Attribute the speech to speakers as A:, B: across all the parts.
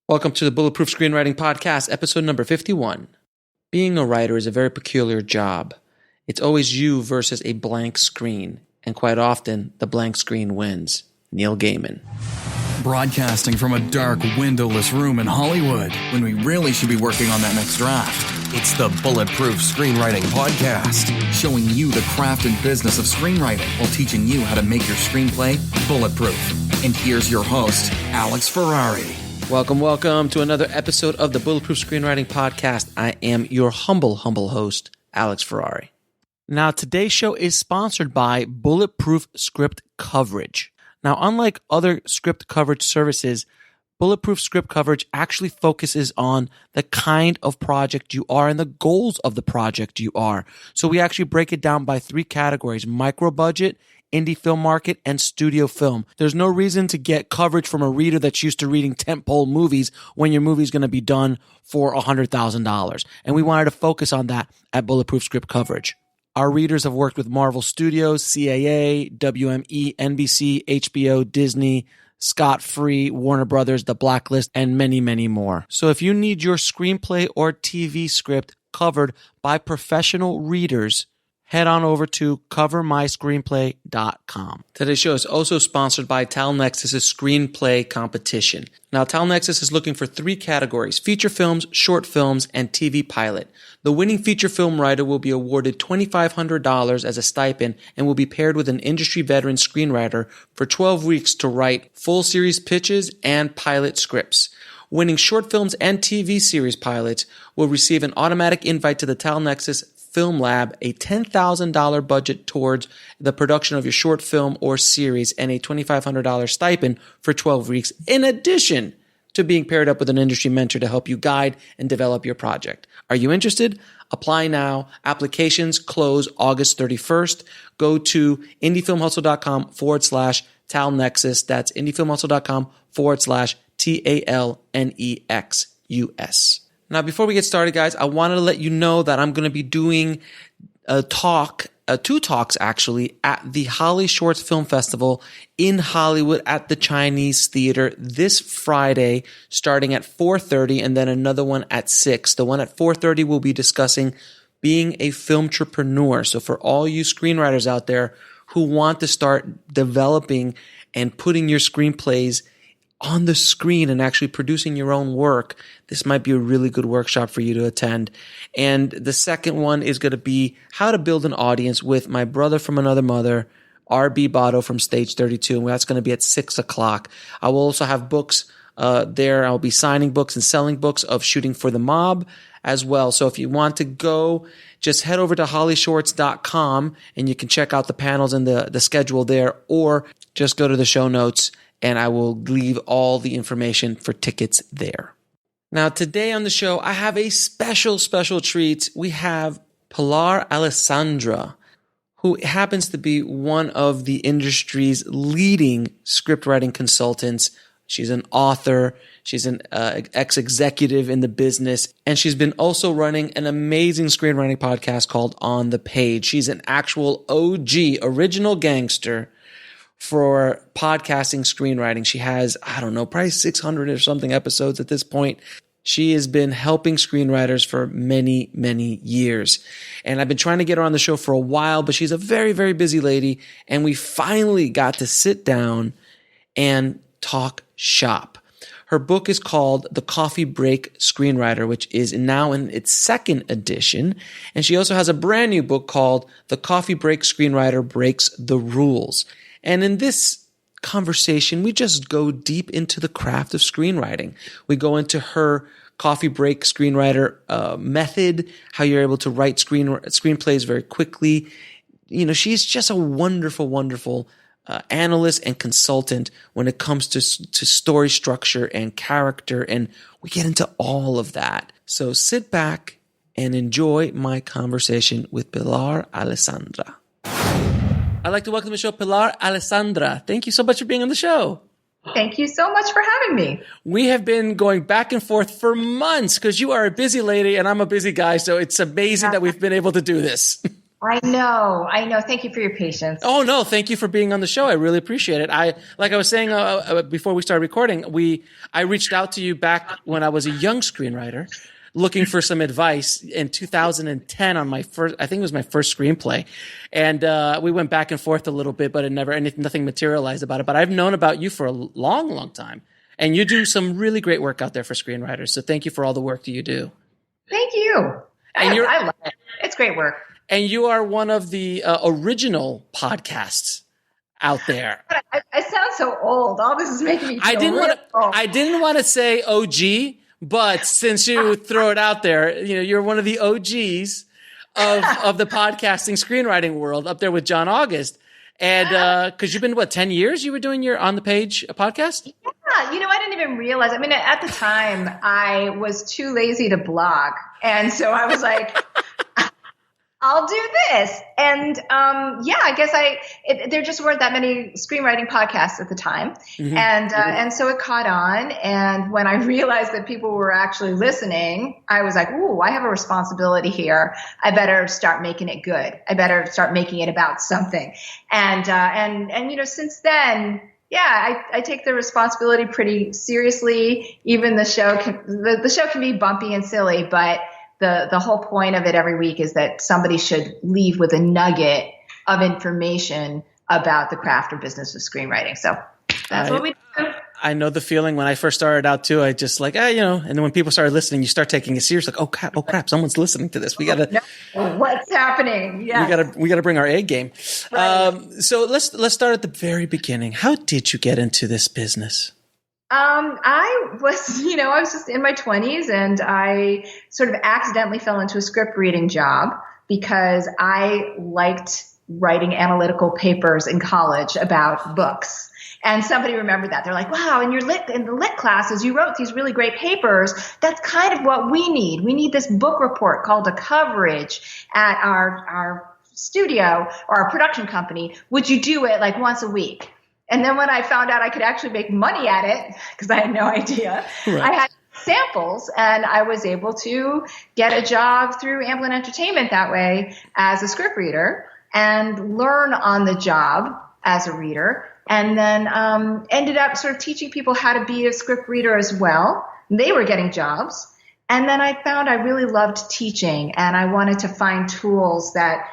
A: Welcome to the Bulletproof Screenwriting Podcast, episode number 51. Being a writer is a very peculiar job. It's always you versus a blank screen, and quite often, the blank screen wins. Neil Gaiman.
B: Broadcasting from a dark, windowless room in Hollywood, when we really should be working on that next draft. It's the Bulletproof Screenwriting Podcast, showing you the craft and business of screenwriting while teaching you how to make your screenplay bulletproof. And here's your host, Alex Ferrari.
A: Welcome to another episode of the Bulletproof Screenwriting Podcast. I am your humble host, Alex Ferrari. Now, today's show is sponsored by Bulletproof Script Coverage. Now, unlike other script coverage services, Bulletproof Script Coverage actually focuses on the kind of project you are and the goals of the project you are. So we actually break it down by three categories: micro budget, indie film market, and studio film. There's no reason to get coverage from a reader that's used to reading tentpole movies when your movie's going to be done for $100,000. And we wanted to focus on that at Bulletproof Script Coverage. Our readers have worked with Marvel Studios, CAA, WME, NBC, HBO, Disney, Scott Free, Warner Brothers, The Blacklist, and many, many more. So if you need your screenplay or TV script covered by professional readers, head on over to covermyscreenplay.com. Today's show is also sponsored by TalNexus' Screenplay Competition. Now, TalNexus is looking for three categories: feature films, short films, and TV pilot. The winning feature film writer will be awarded $2,500 as a stipend and will be paired with an industry veteran screenwriter for 12 weeks to write full series pitches and pilot scripts. Winning short films and TV series pilots will receive an automatic invite to the TalNexus Film Lab, a $10,000 budget towards the production of your short film or series, and a $2,500 stipend for 12 weeks, in addition to being paired up with an industry mentor to help you guide and develop your project. Are you interested? Apply now. Applications close August 31st. Go to indiefilmhustle.com/TalNexus. That's indiefilmhustle.com/TalNexus. Now, before we get started, guys, I wanted to let you know that I'm going to be doing two talks actually, at the Holly Shorts Film Festival in Hollywood at the Chinese Theater this Friday, starting at 4:30, and then another one at 6. The one at 4:30 will be discussing being a filmtrepreneur. So for all you screenwriters out there who want to start developing and putting your screenplays on the screen and actually producing your own work, this might be a really good workshop for you to attend. And the second one is going to be how to build an audience with my brother from another mother, R.B. Botto from Stage 32. And that's going to be at 6 o'clock. I will also have books there. I'll be signing books and selling books of Shooting for the Mob as well. So if you want to go, just head over to hollyshorts.com and you can check out the panels and the schedule there, or just go to the show notes and I will leave all the information for tickets there. Now, today on the show, I have a special treat. We have Pilar Alessandra, who happens to be one of the industry's leading scriptwriting consultants. She's an author. She's an ex-executive in the business. And she's been also running an amazing screenwriting podcast called On the Page. She's an actual OG, original gangster for podcasting screenwriting. She has, probably 600 or something episodes at this point. She has been helping screenwriters for many, many years. And I've been trying to get her on the show for a while, but she's a very, very busy lady. And we finally got to sit down and talk shop. Her book is called The Coffee Break Screenwriter, which is now in its second edition. And she also has a brand new book called The Coffee Break Screenwriter Breaks the Rules. And in this conversation, we just go deep into the craft of screenwriting. We go into her coffee break screenwriter method, how you're able to write screenplays very quickly. She's just a wonderful analyst and consultant when it comes to story structure and character, and we get into all of that. So sit back and enjoy my conversation with Pilar Alessandra. I'd like to welcome to the show Pilar Alessandra. Thank you so much for being on the show.
C: Thank you so much for having me.
A: We have been going back and forth for months because you are a busy lady and I'm a busy guy, so it's amazing that we've been able to do this.
C: I know. Thank you for your patience.
A: Oh no, thank you for being on the show. I really appreciate it. Like I was saying before we started recording, I reached out to you back when I was a young screenwriter, looking for some advice in 2010 on I think it was my first screenplay, and we went back and forth a little bit, but nothing materialized about it. But I've known about you for a long, long time, and you do some really great work out there for screenwriters. So thank you for all the work that you do.
C: Thank you. I love it. It's great work.
A: And you are one of the original podcasts out there.
C: I sound so old. All this is making me feel old.
A: I didn't want to say OG, but since you throw it out there, you're one of the OGs of the podcasting screenwriting world, up there with John August. And because you've been 10 years you were doing your On the Page podcast?
C: Yeah, I didn't even realize. I mean, at the time I was too lazy to blog, and so I was like, I'll do this. And I guess there just weren't that many screenwriting podcasts at the time. Mm-hmm. And so it caught on. And when I realized that people were actually listening, I was like, ooh, I have a responsibility here. I better start making it good. I better start making it about something. And since then, I take the responsibility pretty seriously. Even the show can be bumpy and silly, but the whole point of it every week is that somebody should leave with a nugget of information about the craft or business of screenwriting. So that's what we do.
A: I know the feeling. When I first started out too, I just and then when people started listening, you start taking it serious. Like, oh crap, someone's listening to this. We gotta.
C: What's happening? Yeah.
A: We gotta bring our A game.
C: Right.
A: So let's start at the very beginning. How did you get into this business?
C: I was just in my 20s, and I sort of accidentally fell into a script reading job because I liked writing analytical papers in college about books. And somebody remembered that. They're like, wow, in the lit classes, you wrote these really great papers. That's kind of what we need. We need this book report called a coverage at our studio or our production company. Would you do it like once a week? And then when I found out I could actually make money at it, because I had no idea, right. I had samples, and I was able to get a job through Amblin Entertainment that way as a script reader and learn on the job as a reader, and then ended up sort of teaching people how to be a script reader as well. They were getting jobs. And then I found I really loved teaching, and I wanted to find tools that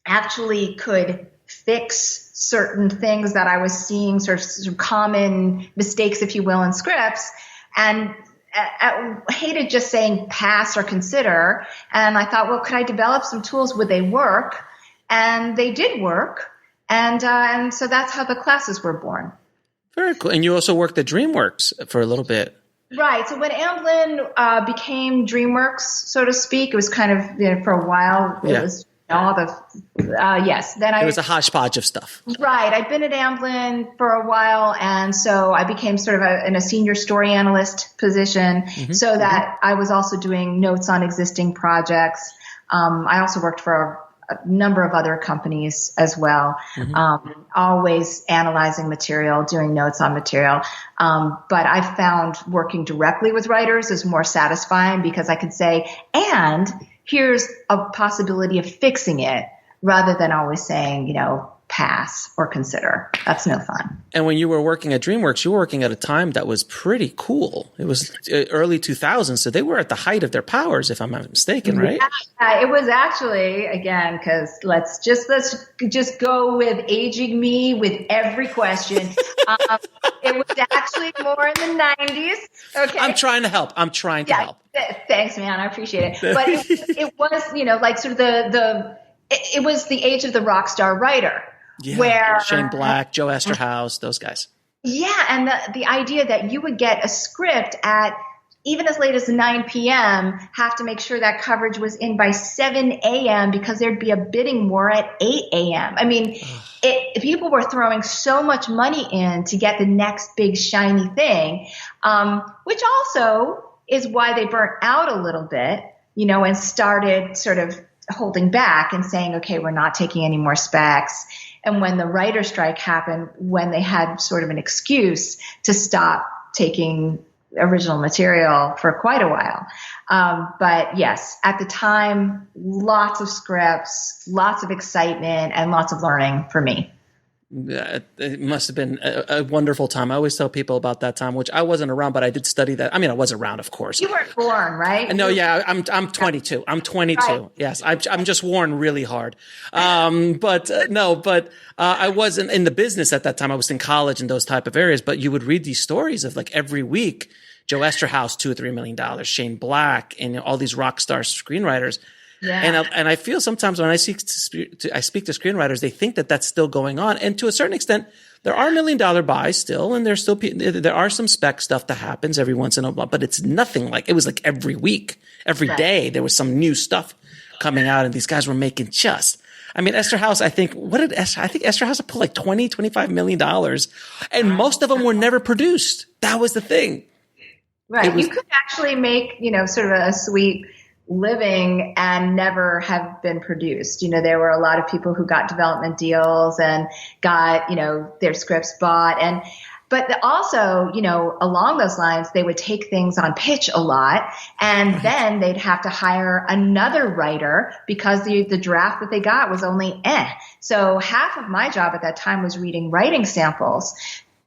C: actually could fix certain things that I was seeing, sort of common mistakes, if you will, in scripts. And I hated just saying pass or consider. And I thought, well, could I develop some tools? Would they work? And they did work. And so that's how the classes were born.
A: Very cool. And you also worked at DreamWorks for a little bit.
C: Right. So when Amblin became DreamWorks, so to speak, it was kind of, for a while, it was all the yes. Then
A: it was a hodgepodge of stuff.
C: Right. I'd been at Amblin for a while, and so I became sort of in a senior story analyst position, so that I was also doing notes on existing projects. I also worked for a number of other companies as well, always analyzing material, doing notes on material. But I found working directly with writers is more satisfying because I could say, and here's a possibility of fixing it, rather than always saying, pass or consider. That's no fun.
A: And when you were working at DreamWorks, you were working at a time that was pretty cool. It was early 2000s, so they were at the height of their powers, if I'm not mistaken, right?
C: Yeah, it was actually, again, because let's just go with aging me with every question. It was actually more in the 90s. Okay,
A: I'm trying to help. Help.
C: Thanks, man. I appreciate it. But it was, like sort of it was the age of the rock star writer.
A: Yeah,
C: where
A: Shane Black, Joe Esterhaus, those guys.
C: Yeah, and the idea that you would get a script at even as late as 9 p.m., have to make sure that coverage was in by 7 a.m. because there'd be a bidding war at 8 a.m. I mean, people were throwing so much money in to get the next big shiny thing, which also is why they burnt out a little bit, and started sort of holding back and saying, okay, we're not taking any more specs. And when the writer's strike happened, when they had sort of an excuse to stop taking original material for quite a while. But yes, at the time, lots of scripts, lots of excitement, and lots of learning for me.
A: Yeah, it must have been a wonderful time. I always tell people about that time, which I wasn't around, but I did study that. I mean, I was around, of course.
C: You weren't born, right?
A: No, yeah, I'm 22. I'm 22. Right. Yes, I'm just worn really hard. But I wasn't in the business at that time. I was in college in those type of areas. But you would read these stories of like every week, Joe Esterhaus, $2 or $3 million, Shane Black, and all these rock star screenwriters. Yeah. And I feel sometimes when I speak to screenwriters, they think that that's still going on. And to a certain extent, there are $1 million buys still, and there are some spec stuff that happens every once in a while, but it's nothing like, it was like every week, every day, there was some new stuff coming out, and these guys were making I mean, Esterhaus, I think Esterhaus pulled like $20, $25 million, and most of them were never produced. That was the thing.
C: Right. You could actually make, sort of a sweet living and never have been produced. There were a lot of people who got development deals and got, their scripts bought. But also, along those lines, they would take things on pitch a lot, and then they'd have to hire another writer because the draft that they got was only So half of my job at that time was reading writing samples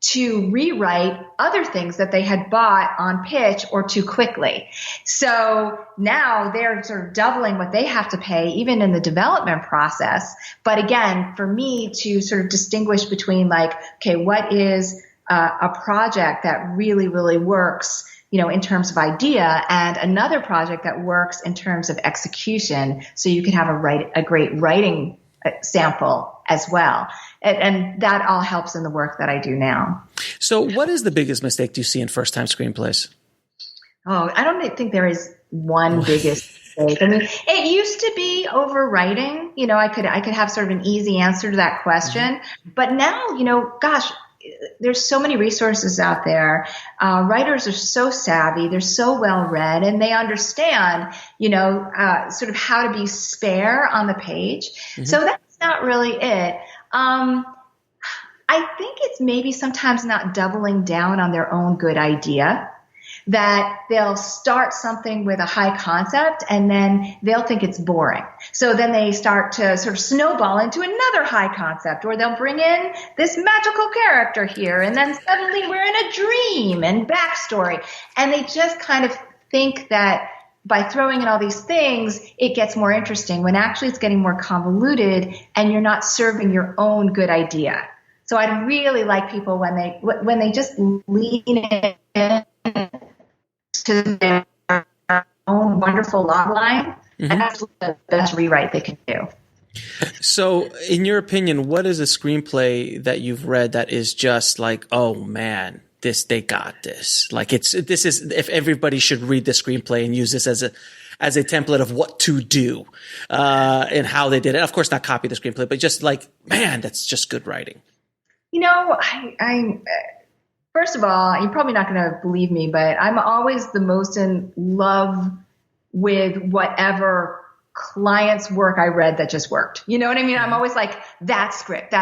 C: to rewrite other things that they had bought on pitch or too quickly. So now they're sort of doubling what they have to pay even in the development process. But again, for me to sort of distinguish between like, okay, what is a project that really, really works, in terms of idea, and another project that works in terms of execution, so you can have a great writing sample as well. And that all helps in the work that I do now. So what is the biggest mistake you see in first-time screenplays? Oh, I don't think there is one biggest mistake. I mean, it used to be overwriting. I could have sort of an easy answer to that question. But now, gosh, there's so many resources out there. Writers are so savvy. They're so well read, and they understand, sort of how to be spare on the page. So that's not really it. I think it's maybe sometimes not doubling down on their own good idea, that they'll start something with a high concept and then they'll think it's boring. So then they start to sort of snowball into another high concept, or they'll bring in this magical character here, and then suddenly we're in a dream and backstory. And they just kind of think that by throwing in all these things, it gets more interesting, when actually it's getting more convoluted and you're not serving your own good idea. So I'd really like people when they just lean in to their own wonderful log line, and that's the best rewrite they can do. So in your opinion, what is a screenplay that you've read that is just like, oh man, they got this. Like if everybody should read the screenplay and use this as a template of what to do, and how they did it. Of course, not copy the screenplay, but just like, man, that's just good writing. I first of all, you're probably not going to believe me, but I'm always the most in love with whatever client's work I read that just worked. You know what I mean? I'm always like, that script.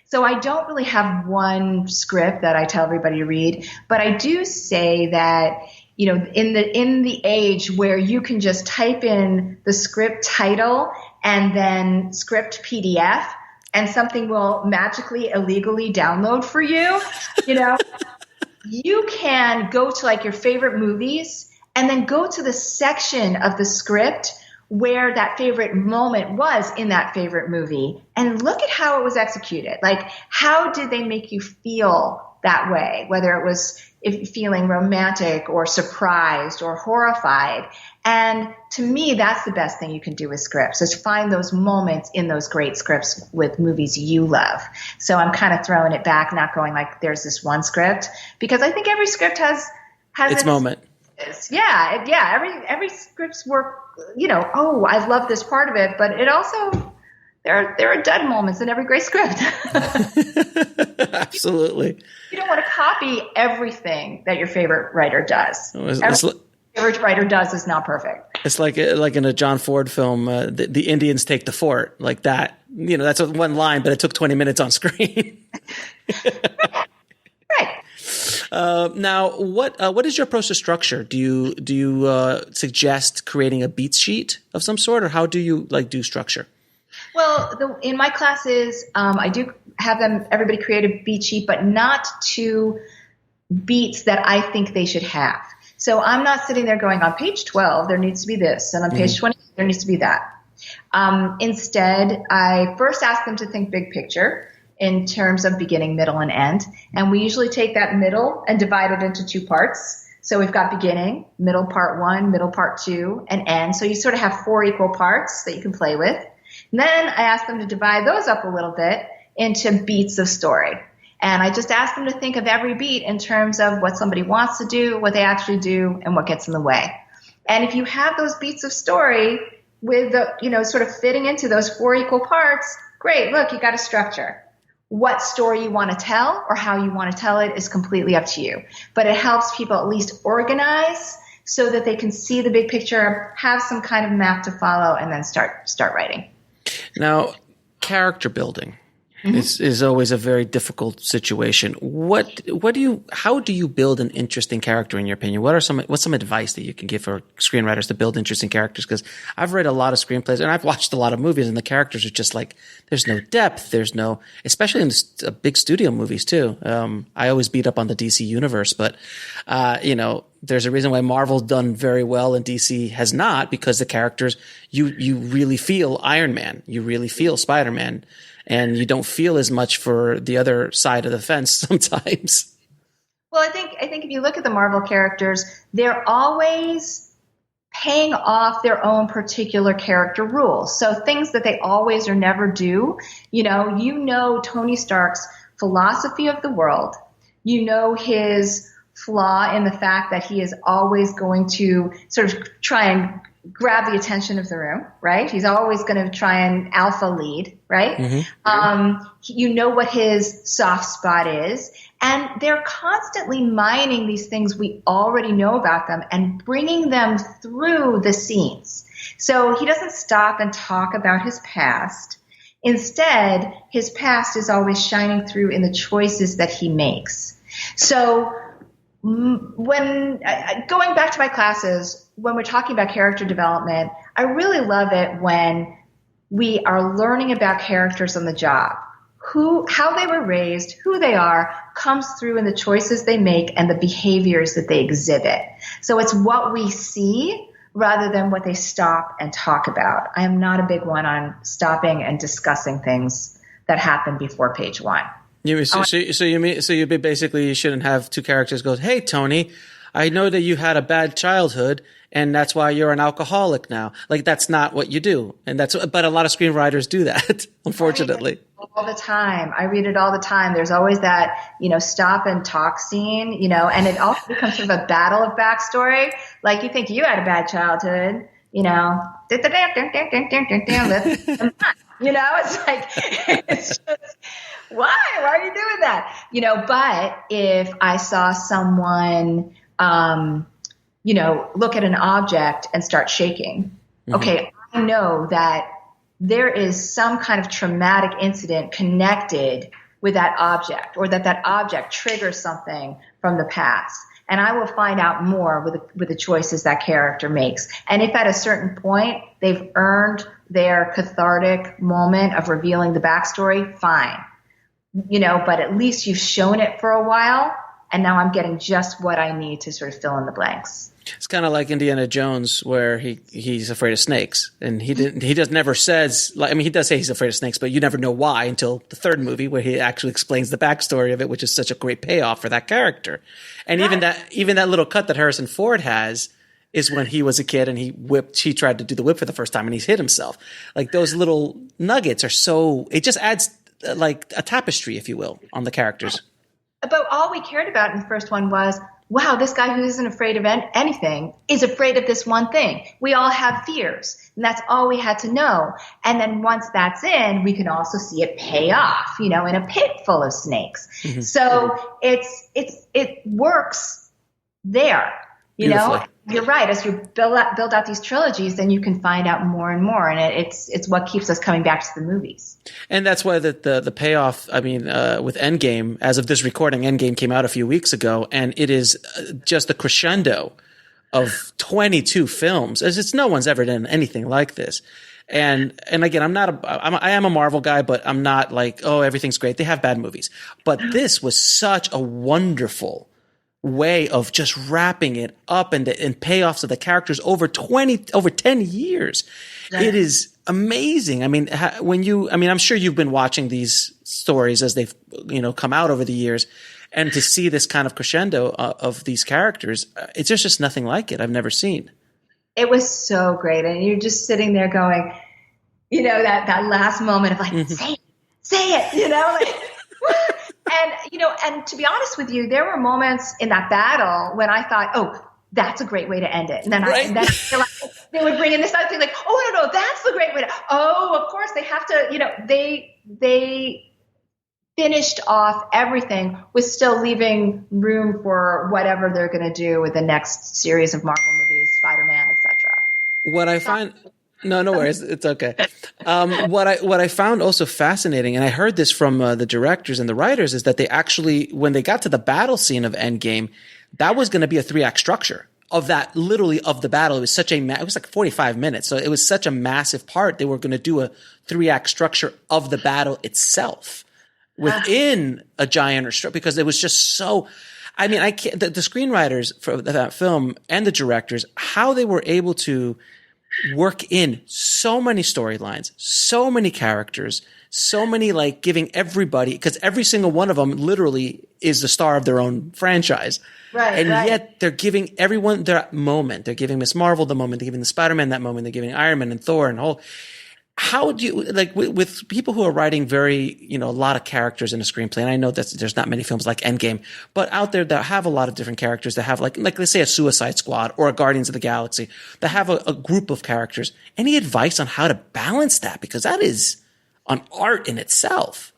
C: So I don't really have one script that I tell everybody to read, but I do say that, in the age where you can just type in the script title and then script PDF, and something will magically, illegally download for you, you can go to like your favorite movies and then go to the section of the script where that favorite moment was in that favorite movie and look at how it was executed. Like, how did they make you feel that way? Whether it was feeling romantic or surprised or horrified. And to me, that's the best thing you can do with scripts, is find those moments in those great scripts with movies you love. So I'm kind of throwing it back, not going like there's this one script, because I think every script has its moment. Yeah. Every script's work, oh, I love this part of it, but it also, there are dud moments in every great script. Absolutely. You don't want to copy everything that your favorite writer does. Favorite writer does is not perfect. It's like in a John Ford film, the Indians take the fort, like that. That's one line, but it took 20 minutes on screen. Right.
A: Now, what is your approach to structure? Do you suggest creating a beat sheet of some sort, or how do you do structure?
C: Well, in my classes, I do have everybody create a beat sheet, but not to beats that I think they should have. So I'm not sitting there going, on page 12, there needs to be this, and on page 20, there needs to be that. Instead, I first ask them to think big picture in terms of beginning, middle, and end. And we usually take that middle and divide it into two parts. So we've got beginning, middle part 1, middle part 2, and end. So you sort of have 4 equal parts that you can play with. And then I ask them to divide those up a little bit into beats of story. And I just ask them to think of every beat in terms of what somebody wants to do, what they actually do, and what gets in the way. And if you have those beats of story with the, sort of fitting into those 4 equal parts, great, look, you got a structure. What story you want to tell or how you want to tell it is completely up to you. But it helps people at least organize so that they can see the big picture, have some kind of map to follow, and then start writing. Now,
A: character building is always a very difficult situation. How do you build an interesting character in your opinion? What's some advice that you can give for screenwriters to build interesting characters? Because I've read a lot of screenplays and I've watched a lot of movies, and the characters are just there's no depth. Especially in big studio movies too. I always beat up on the DC universe, but there's a reason why Marvel's done very well and DC has not, because the characters, you really feel Iron Man, you really feel Spider-Man, and you don't feel as much for the other side of the fence sometimes.
C: Well, I think if you look at the Marvel characters, they're always paying off their own particular character rules. So things that they always or never do, Tony Stark's philosophy of the world, his flaw in the fact that he is always going to sort of try and grab the attention of the room, right? He's always going to try and alpha lead, right? Mm-hmm. What his soft spot is. And they're constantly mining these things we already know about them and bringing them through the scenes. So he doesn't stop and talk about his past. Instead, his past is always shining through in the choices that he makes. So when going back to my classes, when we're talking about character development, I really love it when we are learning about characters on the job. How they were raised, who they are, comes through in the choices they make and the behaviors that they exhibit. So it's what we see rather than what they stop and talk about. I am not a big one on stopping and discussing things that happen before page 1.
A: You shouldn't have two characters go, "Hey, Tony, I know that you had a bad childhood and that's why you're an alcoholic now." That's not what you do. But a lot of screenwriters do that, unfortunately.
C: All the time. I read it all the time. There's always that, stop and talk scene, and it also becomes sort of a battle of backstory. You think you had a bad childhood, it's just, why are you doing that? But if I saw someone, look at an object and start shaking, okay, I know that there is some kind of traumatic incident connected with that object, or that object triggers something from the past. And I will find out more with the choices that character makes. And if at a certain point they've earned their cathartic moment of revealing the backstory, fine. But at least you've shown it for a while, and now I'm getting just what I need to sort of fill in the blanks.
A: It's kind of like Indiana Jones, where he's afraid of snakes, and he never says, he does say he's afraid of snakes, but you never know why until the third movie, where he actually explains the backstory of it, which is such a great payoff for that character. And right. even that little cut that Harrison Ford has is when he was a kid and he tried to do the whip for the first time and he's hit himself. Those little nuggets are it just adds a tapestry, if you will, on the characters.
C: But all we cared about in the first one was, wow, this guy who isn't afraid of anything is afraid of this one thing. We all have fears, and that's all we had to know. And then once that's in, we can also see it pay off, in a pit full of snakes. Mm-hmm. So it works there,
A: Beautifully.
C: you're right. As you build out these trilogies, then you can find out more and more, and it's what keeps us coming back to the movies.
A: And that's why the payoff. I mean, with Endgame, as of this recording, Endgame came out a few weeks ago, and it is just the crescendo of 22 films. As it's no one's ever done anything like this. And again, I am a Marvel guy, but I'm not like, oh, everything's great. They have bad movies, but this was such a wonderful way of just wrapping it up and payoffs of the characters over 10 years. Yeah. It is amazing. I mean, I'm sure you've been watching these stories as they've, come out over the years, and to see this kind of crescendo of these characters, it's just nothing like it. I've never seen. It
C: was so great. And you're just sitting there going, that last moment of like, say it, like, and to be honest with you, there were moments in that battle when I thought, oh, that's a great way to end it. And then then they would bring in this other thing like, oh, no, that's the great way to, oh, of course they have to, they finished off everything with still leaving room for whatever they're going to do with the next series of Marvel movies, Spider-Man, etc.
A: What I find... No worries. It's okay. What I found also fascinating, and I heard this from the directors and the writers, is that they actually, when they got to the battle scene of Endgame, that was going to be a 3-act structure of that, literally of the battle. It was it was like 45 minutes. So it was such a massive part. They were going to do a 3-act structure of the battle itself within a giant because it was just so, I mean, the screenwriters for that film and the directors, how they were able to work in so many storylines, so many characters, so many, like, giving everybody, because every single one of them literally is the star of their own franchise. Right. And yet they're giving everyone their moment. They're giving Miss Marvel the moment. They're giving the Spider-Man that moment. They're giving Iron Man and Thor and whole. How do you, like, with people who are writing very, a lot of characters in a screenplay, and I know that there's not many films like Endgame, but out there that have a lot of different characters, that have like let's say a Suicide Squad or a Guardians of the Galaxy, that have a group of characters. Any advice on how to balance that? Because that is an art in itself.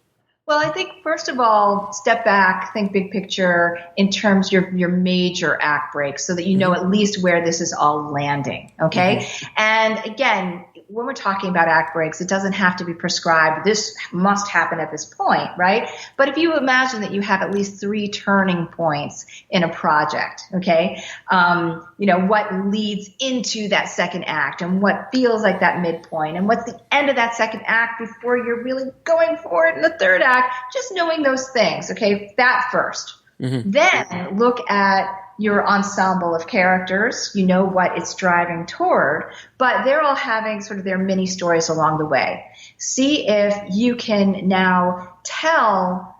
C: Well, I think, first of all, step back, think big picture in terms of your major act breaks so that you know at least where this is all landing, okay? And again, when we're talking about act breaks, it doesn't have to be prescribed. This must happen at this point, right? But if you imagine that you have at least 3 turning points in a project, okay? What leads into that second act and what feels like that midpoint and what's the end of that second act before you're really going for it in the third act, just knowing those things, okay? That first. Then look at your ensemble of characters, what it's driving toward, but they're all having sort of their mini stories along the way. See if you can now tell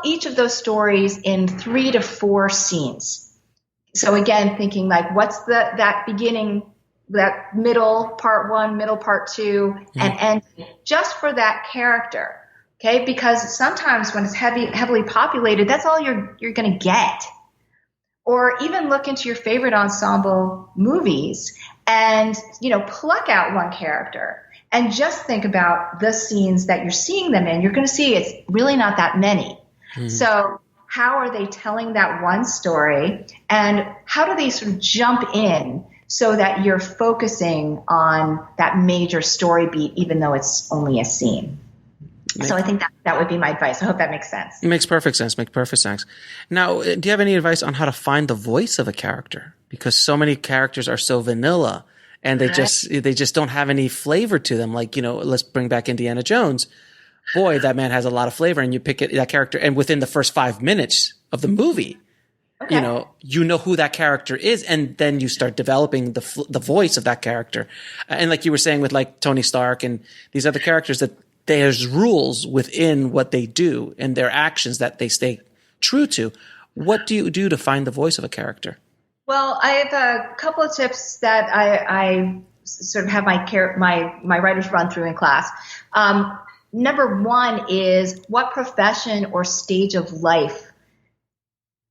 C: each of those stories in 3 to 4 scenes. So again, thinking like, what's that beginning, that middle part 1, middle part 2, and ending just for that character. Okay, because sometimes when it's heavily populated, that's all you're going to get. Or even look into your favorite ensemble movies and, pluck out one character and just think about the scenes that you're seeing them in. You're going to see it's really not that many. So how are they telling that one story, and how do they sort of jump in so that you're focusing on that major story beat, even though it's only a scene? So I think that would be my advice. I hope that makes sense.
A: It makes perfect sense. Now, do you have any advice on how to find the voice of a character? Because so many characters are so vanilla and they just don't have any flavor to them. Like, let's bring back Indiana Jones. Boy, that man has a lot of flavor, and you pick that character, and within the first 5 minutes of the movie, you know who that character is, and then you start developing the voice of that character. And like you were saying with like Tony Stark and these other characters, that there's rules within what they do and their actions that they stay true to. What do you do to find the voice of a character? Well,
C: I have a couple of tips that I sort of have my writers run through in class. Number 1 is, what profession or stage of life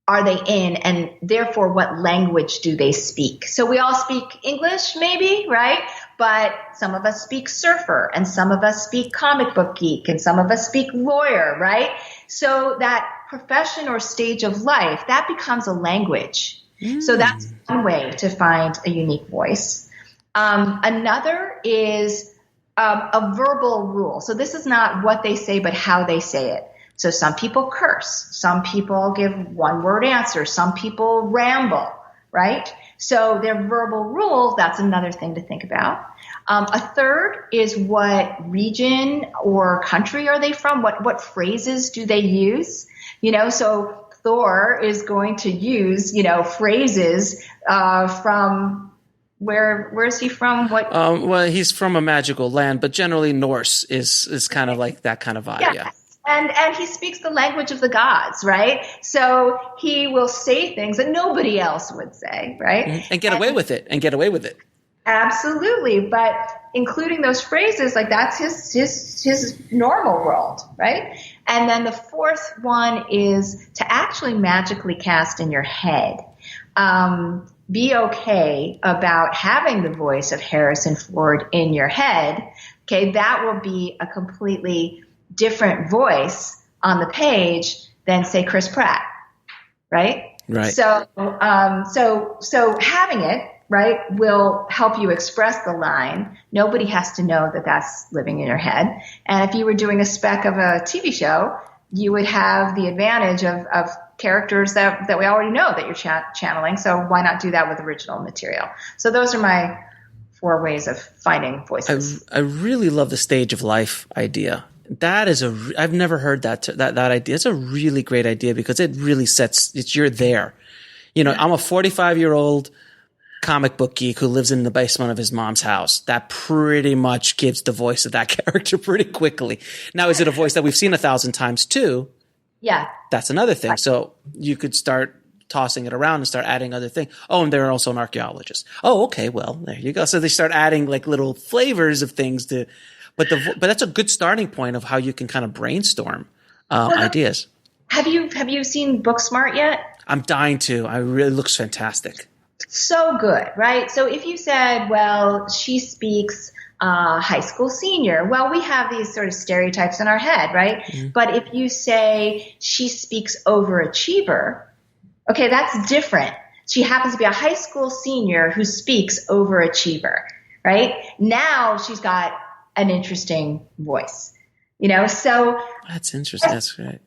C: are they in, and therefore what language do they speak? So we all speak English maybe, right? But some of us speak surfer, and some of us speak comic book geek, and some of us speak lawyer, right? So that profession or stage of life, that becomes a language. So that's one way to find a unique voice. Another is a verbal rule. So this is not what they say, but how they say it. So some people curse. Some people give one-word answers. Some people ramble, right? So their verbal rules, that's another thing to think about. A third is what region or country are they from? What phrases do they use? So Thor is going to use, phrases from where is he from? What?
A: Well, he's from a magical land, but generally Norse is kind of like that kind of vibe. Yeah.
C: And he speaks the language of the gods, right? So he will say things that nobody else would say, right?
A: And get away with it.
C: Absolutely. But including those phrases, like that's his normal world, right? And then the fourth one is to actually magically cast in your head. Be okay about having the voice of Harrison Ford in your head. Okay, that will be a completely different voice on the page than, say, Chris Pratt, right?
A: Right.
C: So having it, right, will help you express the line. Nobody has to know that that's living in your head. And if you were doing a spec of a TV show, you would have the advantage of characters that we already know that you're channeling. So why not do that with original material? So those are my 4 ways of finding voices.
A: I really love the stage of life idea. That is I've never heard that idea. It's a really great idea because it really you're there. I'm a 45-year-old comic book geek who lives in the basement of his mom's house. That pretty much gives the voice of that character pretty quickly. Now, is it a voice that we've seen 1,000 times too?
C: Yeah.
A: That's another thing. So you could start tossing it around and start adding other things. Oh, and they're also an archaeologist. Oh, okay. Well, there you go. So they start adding like little flavors of things but that's a good starting point of how you can kind of brainstorm ideas.
C: Have you seen Booksmart yet?
A: I'm dying to. It really looks fantastic.
C: So good, right? So if you said, well, she speaks high school senior, well, we have these sort of stereotypes in our head, right? Mm-hmm. But if you say she speaks overachiever, okay, that's different. She happens to be a high school senior who speaks overachiever, right? Now she's got an interesting voice, so
A: that's interesting. That's great.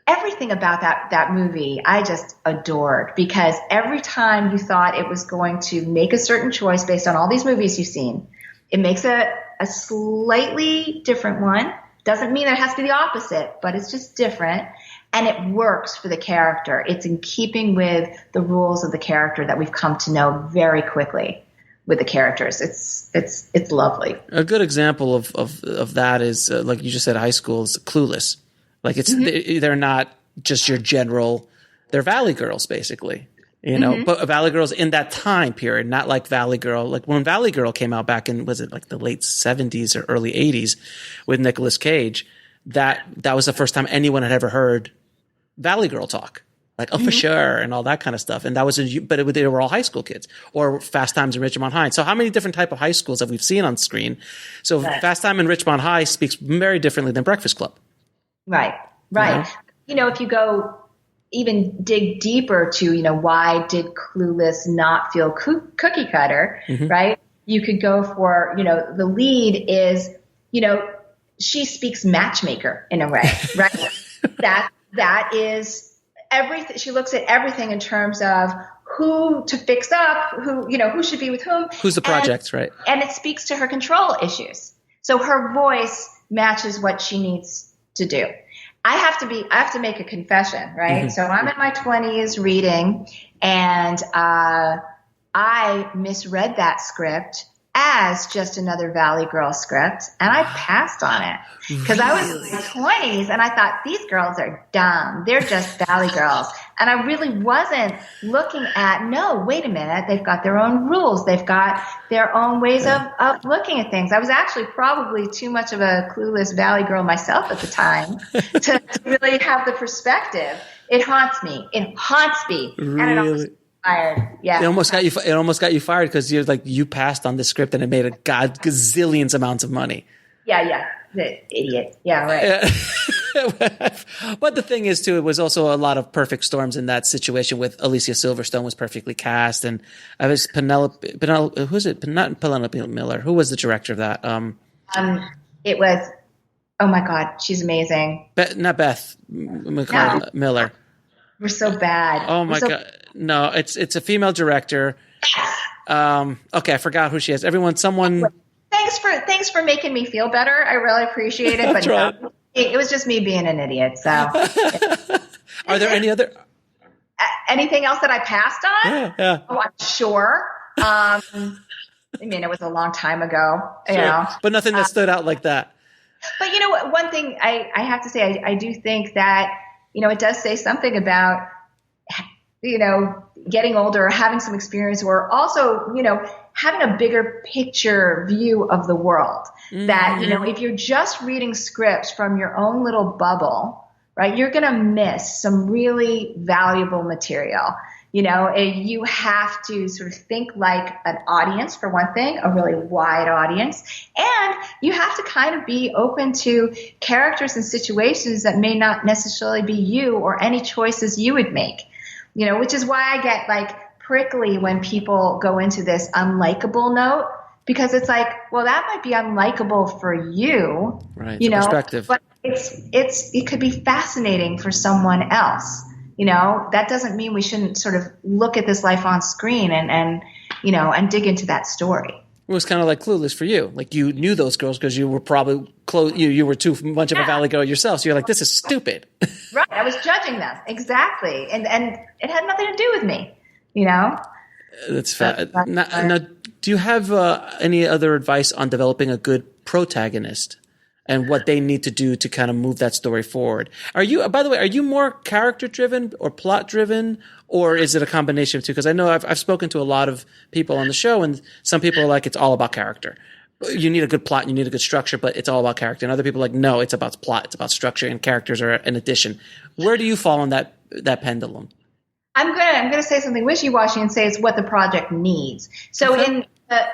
C: Everything about that movie I just adored, because every time you thought it was going to make a certain choice based on all these movies you've seen, it makes a slightly different one. Doesn't mean that it has to be the opposite, but it's just different. And it works for the character. It's in keeping with the rules of the character that we've come to know very quickly with the characters. It's lovely.
A: A good example of that is like you just said, high school is Clueless. Like they're not just your general, they're Valley Girls basically, but Valley Girls in that time period, not like Valley Girl. Like when Valley Girl came out back in, was it like the late 70s or early 80s with Nicolas Cage, that was the first time anyone had ever heard Valley Girl talk. Like, oh, for sure, and all that kind of stuff. And that was, they were all high school kids, or Fast Times in Ridgemont High. So how many different type of high schools have we seen on screen? So Fast Time in Ridgemont High speaks very differently than Breakfast Club.
C: Right. If you go even dig deeper to, why did Clueless not feel cookie cutter, right? You could go for, the lead is, she speaks matchmaker in a way, right? that is everything. She looks at everything in terms of who to fix up, who should be with whom.
A: Who's the project, right?
C: And it speaks to her control issues. So her voice matches what she needs to do. I have to make a confession, right? Mm-hmm. So I'm in my 20s reading, and I misread that script as just another Valley Girl script, and I passed on it because I was in my 20s and I thought, these girls are dumb. They're just Valley Girls. And I really wasn't looking at, no, wait a minute. They've got their own rules. They've got their own ways of looking at things. I was actually probably too much of a clueless Valley Girl myself at the time to really have the perspective. It haunts me.
A: Really?
C: And it almost fired. Yeah.
A: It almost got you fired because you're like, you passed on the script and it made gazillions amounts of money.
C: Yeah. The idiot. Yeah, right.
A: But the thing is, too, it was also a lot of perfect storms in that situation with Alicia Silverstone was perfectly cast. And I was Penelope, who's it? Not Penelope Miller. Who was the director of that?
C: It was, oh my God, she's amazing.
A: Not Beth Miller.
C: We're so bad.
A: Oh my God. No, it's a female director. Okay, I forgot who she is. Someone.
C: Thanks for making me feel better. I really appreciate it. But no, it was just me being an idiot. So,
A: are there any other?
C: Anything else that I passed on?
A: Yeah.
C: Oh, I'm sure. I mean, it was a long time ago.
A: Sure.
C: You know,
A: but nothing that stood out like that.
C: But you know what? One thing I have to say, I do think that it does say something about getting older, or having some experience, or also having a bigger picture view of the world. Mm-hmm. That if you're just reading scripts from your own little bubble, right, you're going to miss some really valuable material. You have to sort of think like an audience, for one thing, a really wide audience. And you have to kind of be open to characters and situations that may not necessarily be you or any choices you would make, which is why I get prickly when people go into this unlikable note, because it's like, well, that might be unlikable for you,
A: right? Perspective.
C: But it could be fascinating for someone else. That doesn't mean we shouldn't sort of look at this life on screen and dig into that story.
A: It was kind of like Clueless for you. Like, you knew those girls because you were probably close. You were too much of a valley girl yourself. So you're like, this is stupid.
C: Right. I was judging them. Exactly. And it had nothing to do with me,
A: That's fair. Now, do you have any other advice on developing a good protagonist and what they need to do to kind of move that story forward? By the way, are you more character driven or plot driven, or is it a combination of two? Because I know I've spoken to a lot of people on the show, and some people are like, it's all about character. You need a good plot, you need a good structure, but it's all about character. And other people are like, no, it's about plot, it's about structure, and characters are an addition. Where do you fall on that pendulum?
C: I'm gonna say something wishy-washy and say it's what the project needs. So okay.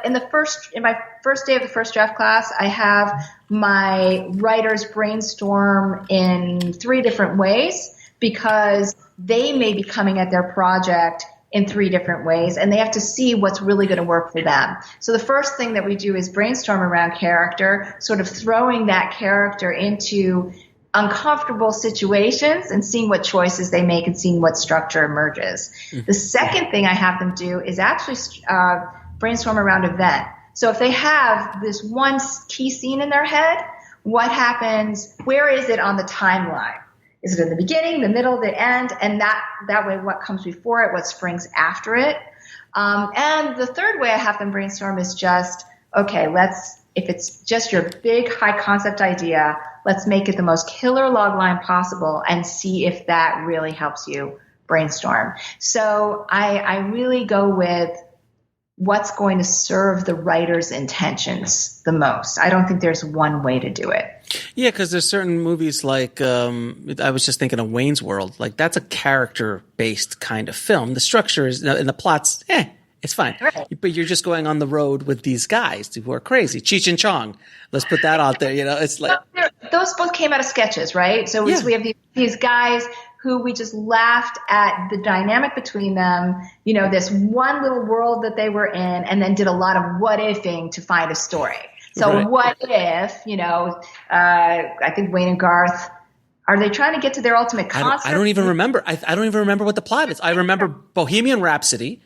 C: In my first day of the first draft class, I have my writers brainstorm in 3 different ways, because they may be coming at their project in 3 different ways, and they have to see what's really going to work for them. So the first thing that we do is brainstorm around character, sort of throwing that character into uncomfortable situations and seeing what choices they make and seeing what structure emerges. Mm-hmm. The second thing I have them do is actually brainstorm around event. So if they have this one key scene in their head, what happens? Where is it on the timeline? Is it in the beginning, the middle, the end? And that way, what comes before it, what springs after it? And the third way I have them brainstorm is just, okay, if it's just your big high concept idea, let's make it the most killer log line possible and see if that really helps you brainstorm. So I really go with what's going to serve the writer's intentions the most. I don't think there's one way to do it.
A: Yeah, because there's certain movies like I was just thinking of Wayne's World. Like, that's a character-based kind of film. The structure is, and the plot's, it's fine. Right. But you're just going on the road with these guys who are crazy. Cheech and Chong. Let's put that out there. It's like
C: those both came out of sketches, right? So we have these guys who we just laughed at the dynamic between them, this one little world that they were in, and then did a lot of what-ifing to find a story. So right. What if, I think Wayne and Garth, are they trying to get to their ultimate concert?
A: I don't even remember. I don't even remember what the plot is. I remember Bohemian Rhapsody.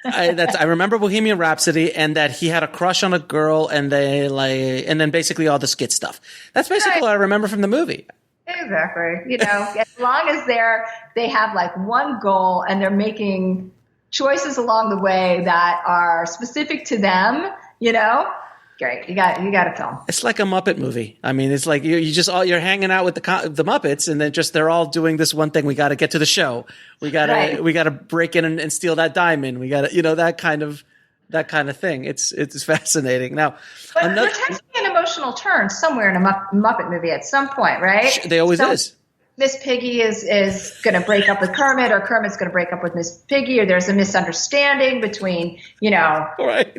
A: I remember Bohemian Rhapsody, and that he had a crush on a girl, and and then basically all the skit stuff. That's basically what I remember from the movie.
C: Exactly. As long as they have one goal and they're making choices along the way that are specific to them, great. You got to film.
A: It's like a Muppet movie. I mean, it's like you're hanging out with the Muppets, and then they're all doing this one thing. We got to get to the show. We got to break in and steal that diamond. We got to that kind of thing. It's fascinating. Now,
C: but there tends to be an emotional turn somewhere in a Muppet movie at some point, right?
A: They always is.
C: Miss Piggy is going to break up with Kermit, or Kermit's going to break up with Miss Piggy, or there's a misunderstanding between,
A: Right.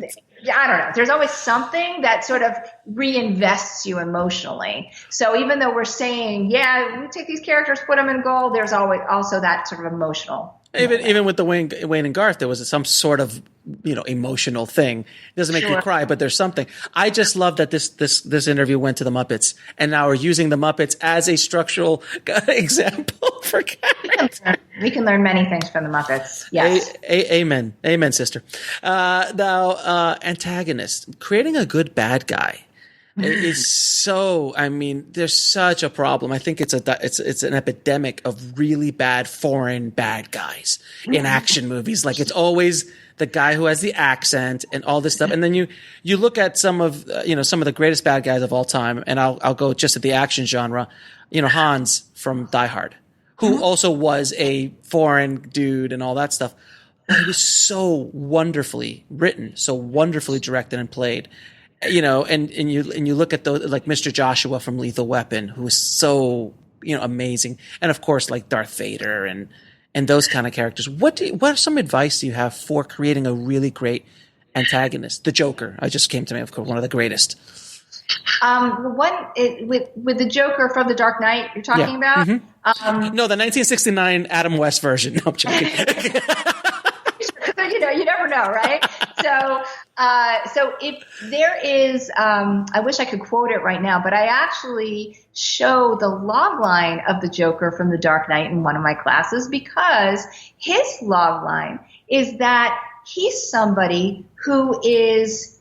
C: I don't know. There's always something that sort of reinvests you emotionally. So even though we're saying, yeah, we take these characters, put them in gold, there's always also that sort of emotional.
A: Even with the Wayne and Garth, there was some sort of emotional thing. It doesn't make you cry, but there's something. I just love that this interview went to the Muppets, and now we're using the Muppets as a structural example for characters.
C: We can learn many things from the Muppets. Yes.
A: Amen, sister. Now, antagonist, creating a good bad guy. Is so. I mean, there's such a problem. I think it's an epidemic of really bad foreign bad guys in action movies. Like, it's always the guy who has the accent and all this stuff. And then you look at some of the greatest bad guys of all time, and I'll go just at the action genre. Hans from Die Hard, who also was a foreign dude and all that stuff. But it was so wonderfully written, so wonderfully directed and played. And you look at those, like Mr. Joshua from Lethal Weapon, who is so, amazing. And of course, like Darth Vader and those kind of characters. What some advice do you have for creating a really great antagonist? The Joker, I just came to me, of course, one of the greatest.
C: With the Joker from The Dark Knight you're talking about?
A: Mm-hmm. No, the 1969 Adam West version. No, I'm joking.
C: You never know, right? So if there is, I wish I could quote it right now, but I actually show the log line of the Joker from The Dark Knight in one of my classes, because his log line is that he's somebody who is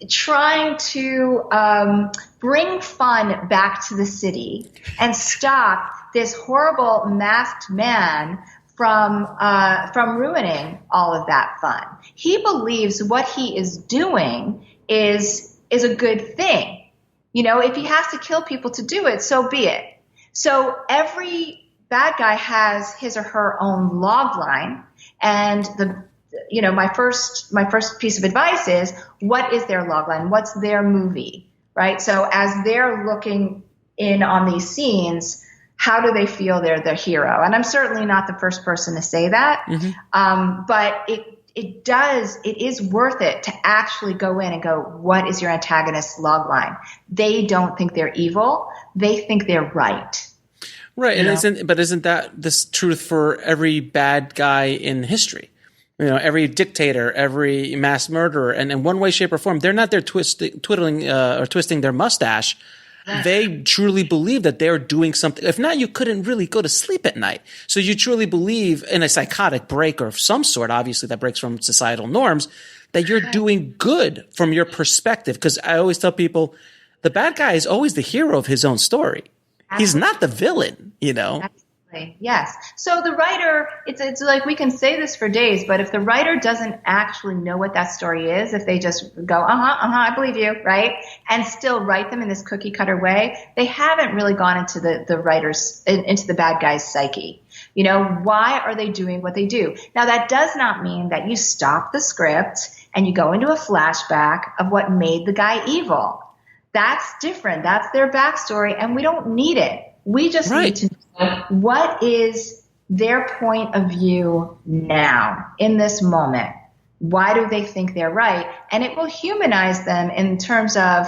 C: trying to bring fun back to the city and stop this horrible masked man from ruining all of that fun. He believes what he is doing is a good thing. If he has to kill people to do it, so be it. So every bad guy has his or her own log line, and my first piece of advice is, what is their log line? What's their movie, right? So as they're looking in on these scenes, how do they feel they're the hero? And I'm certainly not the first person to say that, but it is worth it to actually go in and go, what is your antagonist's log line? They don't think they're evil. They think they're right.
A: Right. And isn't that this truth for every bad guy in history? Every dictator, every mass murderer, and in one way, shape, or form, they're not there twiddling or twisting their mustache. They truly believe that they're doing something. If not, you couldn't really go to sleep at night. So you truly believe in a psychotic break of some sort, obviously that breaks from societal norms, that you're doing good from your perspective. Because I always tell people, the bad guy is always the hero of his own story. Absolutely. He's not the villain,
C: Absolutely. Yes. So the writer, it's like, we can say this for days, but if the writer doesn't actually know what that story is, if they just go, I believe you, right, and still write them in this cookie cutter way, they haven't really gone into into the bad guy's psyche. Why are they doing what they do? Now, that does not mean that you stop the script and you go into a flashback of what made the guy evil. That's different. That's their backstory, and we don't need it. We just need to know what is their point of view now, in this moment. Why do they think they're right? And it will humanize them in terms of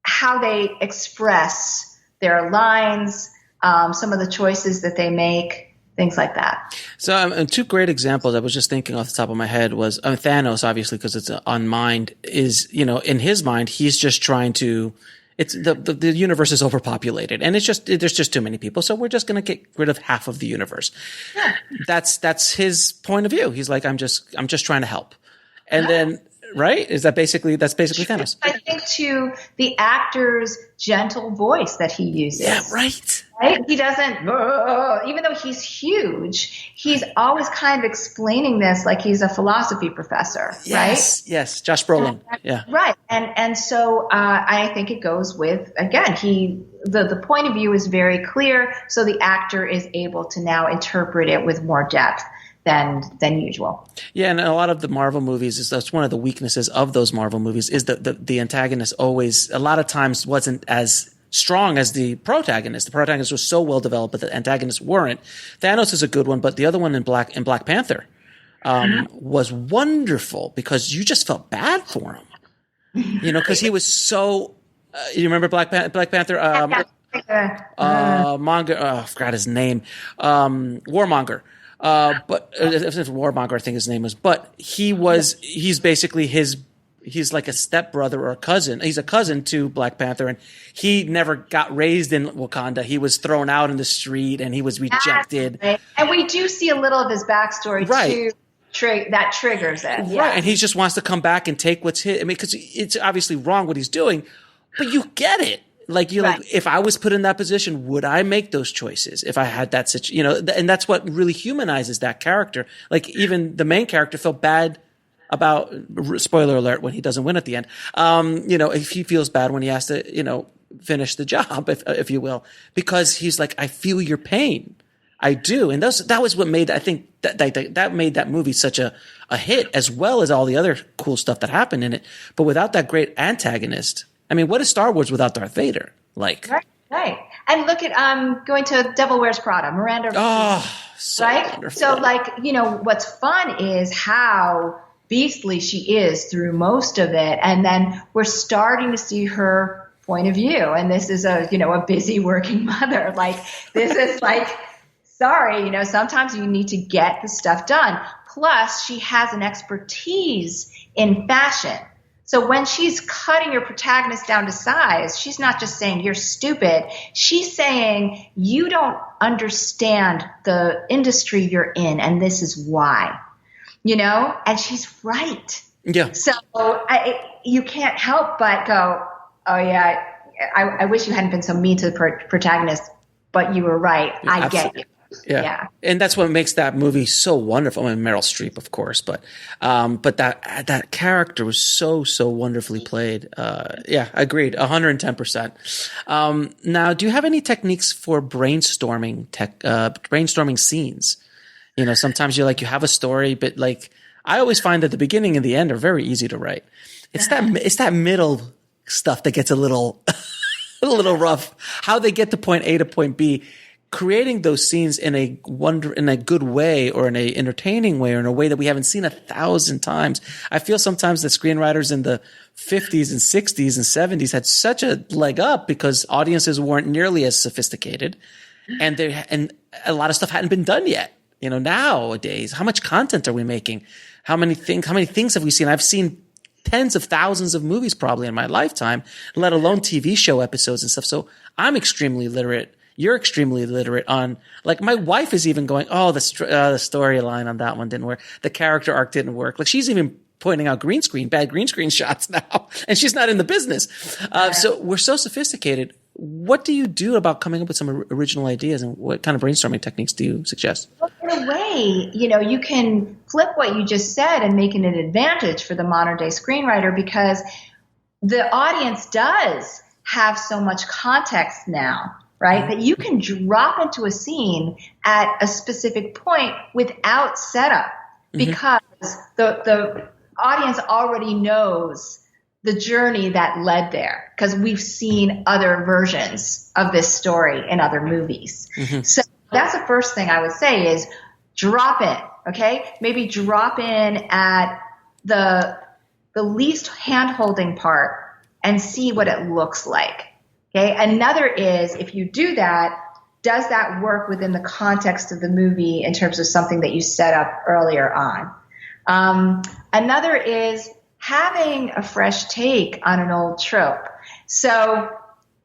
C: how they express their lines, some of the choices that they make, things like that.
A: So two great examples I was just thinking off the top of my head was Thanos, obviously, because it's on mind, is, in his mind, he's just trying to – it's the universe is overpopulated, and there's just too many people. So we're just going to get rid of half of the universe. Yeah. That's his point of view. He's like, I'm just trying to help. And then, right? That's basically Thanos.
C: I think to the actor's gentle voice that he uses.
A: Yeah, right.
C: Right? He doesn't, even though he's huge, he's always kind of explaining this like he's a philosophy professor, right?
A: Yes, Josh Brolin. Yeah.
C: Right. And so I think it goes with, again, the point of view is very clear, so the actor is able to now interpret it with more depth than usual. Yeah, and
A: a lot of the Marvel movies, that's one of the weaknesses of those Marvel movies, is that the antagonist always, a lot of times, wasn't as strong as the protagonist. The protagonist was so well developed, but the antagonists weren't. Thanos is a good one, but the other one in Black Panther, was wonderful because you just felt bad for him. You know, because he was so. You remember Black Panther? Monger. I forgot his name. Warmonger. But Warmonger, I think his name was. But he's basically he's like a stepbrother or a cousin. He's a cousin to Black Panther, and he never got raised in Wakanda. He was thrown out in the street, and he was rejected.
C: Right. And we do see a little of his backstory too. That triggers it.
A: Right. And he just wants to come back and take what's his. I mean, because it's obviously wrong what he's doing, but you get it. Like, like, if I was put in that position, would I make those choices if I had that situation? You know, and that's what really humanizes that character. Like, even the main character felt bad about, spoiler alert, when he doesn't win at the end. You know, if he feels bad when he has to, you know, finish the job, if you will, because he's like, I feel your pain. I do. And that was what made, I think that made that movie such a hit, as well as all the other cool stuff that happened in it. But without that great antagonist, I mean, what is Star Wars without Darth Vader? Like,
C: right. And look at going to Devil Wears Prada, Miranda.
A: Oh, so
C: right.
A: Wonderful.
C: So, like, you know, what's fun is how beastly she is through most of it, and then we're starting to see her point of view. And this is a busy working mother. Like, this is like. Sorry, you know, sometimes you need to get the stuff done. Plus, she has an expertise in fashion. So when she's cutting your protagonist down to size, she's not just saying you're stupid. She's saying you don't understand the industry you're in, and this is why. You know, and she's right.
A: Yeah.
C: So you can't help but go, oh yeah, I wish you hadn't been so mean to the protagonist, but you were right. I
A: Absolutely.
C: get you.
A: Yeah. And that's what makes that movie so wonderful. I mean, Meryl Streep, of course, but that character was so wonderfully played. Yeah, agreed. 110%. Now, do you have any techniques for brainstorming scenes? You know, sometimes you have a story, but like, I always find that the beginning and the end are very easy to write. It's that middle stuff that gets a little rough. How they get to point A to point B. Creating those scenes in a good way, or in a entertaining way, or in a way that we haven't seen 1,000 times. I feel sometimes the screenwriters in the 50s and 60s and 70s had such a leg up because audiences weren't nearly as sophisticated, and a lot of stuff hadn't been done yet. You know, nowadays, how much content are we making? How many things have we seen? I've seen tens of thousands of movies probably in my lifetime, let alone TV show episodes and stuff. So I'm extremely literate. You're extremely literate on, like, my wife is even going, oh, the storyline on that one didn't work. The character arc didn't work. Like, she's even pointing out bad green screen shots now, and she's not in the business. So we're so sophisticated. What do you do about coming up with some original ideas, and what kind of brainstorming techniques do you suggest?
C: Well, in a way, you know, you can flip what you just said and make it an advantage for the modern day screenwriter, because the audience does have so much context now. Right? That you can drop into a scene at a specific point without setup, because the audience already knows the journey that led there, because we've seen other versions of this story in other movies. So that's the first thing I would say is drop in. Okay. Maybe drop in at the least hand-holding part and see what it looks like. Okay. Another is, if you do that, does that work within the context of the movie in terms of something that you set up earlier on? Another is having a fresh take on an old trope. So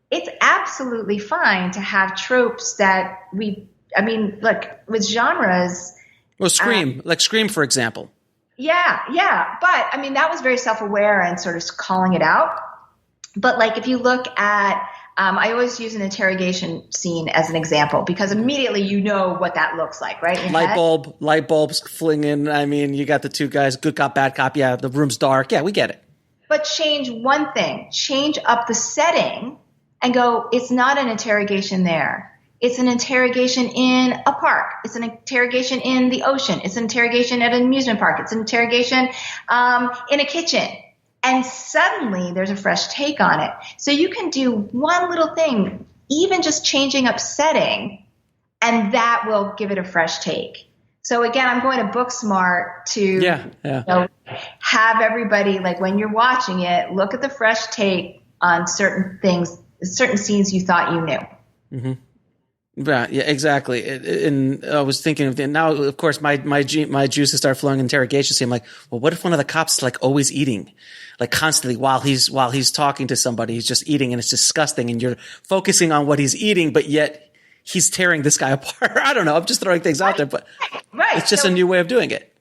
C: it's absolutely fine to have tropes that look, with genres.
A: Well, Scream, Scream, for example.
C: Yeah. But I mean, that was very self-aware and sort of calling it out. But like, if you look at, I always use an interrogation scene as an example, because immediately you know what that looks like, right?
A: Light bulbs flinging. I mean, you got the two guys, good cop, bad cop. Yeah, the room's dark. Yeah, we get it.
C: But change one thing, change up the setting and go, it's not an interrogation there. It's an interrogation in a park. It's an interrogation in the ocean. It's an interrogation at an amusement park. It's an interrogation in a kitchen. And suddenly there's a fresh take on it. So you can do one little thing, even just changing up setting, and that will give it a fresh take. So again, I'm going to Booksmart to have everybody, like when you're watching it, look at the fresh take on certain things, certain scenes you thought you knew.
A: Mm-hmm. Yeah, exactly. And I was thinking of now, of course, my juices start flowing in Interrogation Scene. I'm like, well, what if one of the cops is like always eating, like constantly while he's talking to somebody, he's just eating and it's disgusting, and you're focusing on what he's eating, but yet he's tearing this guy apart. I don't know. I'm just throwing things out there, but it's just a new way of doing it.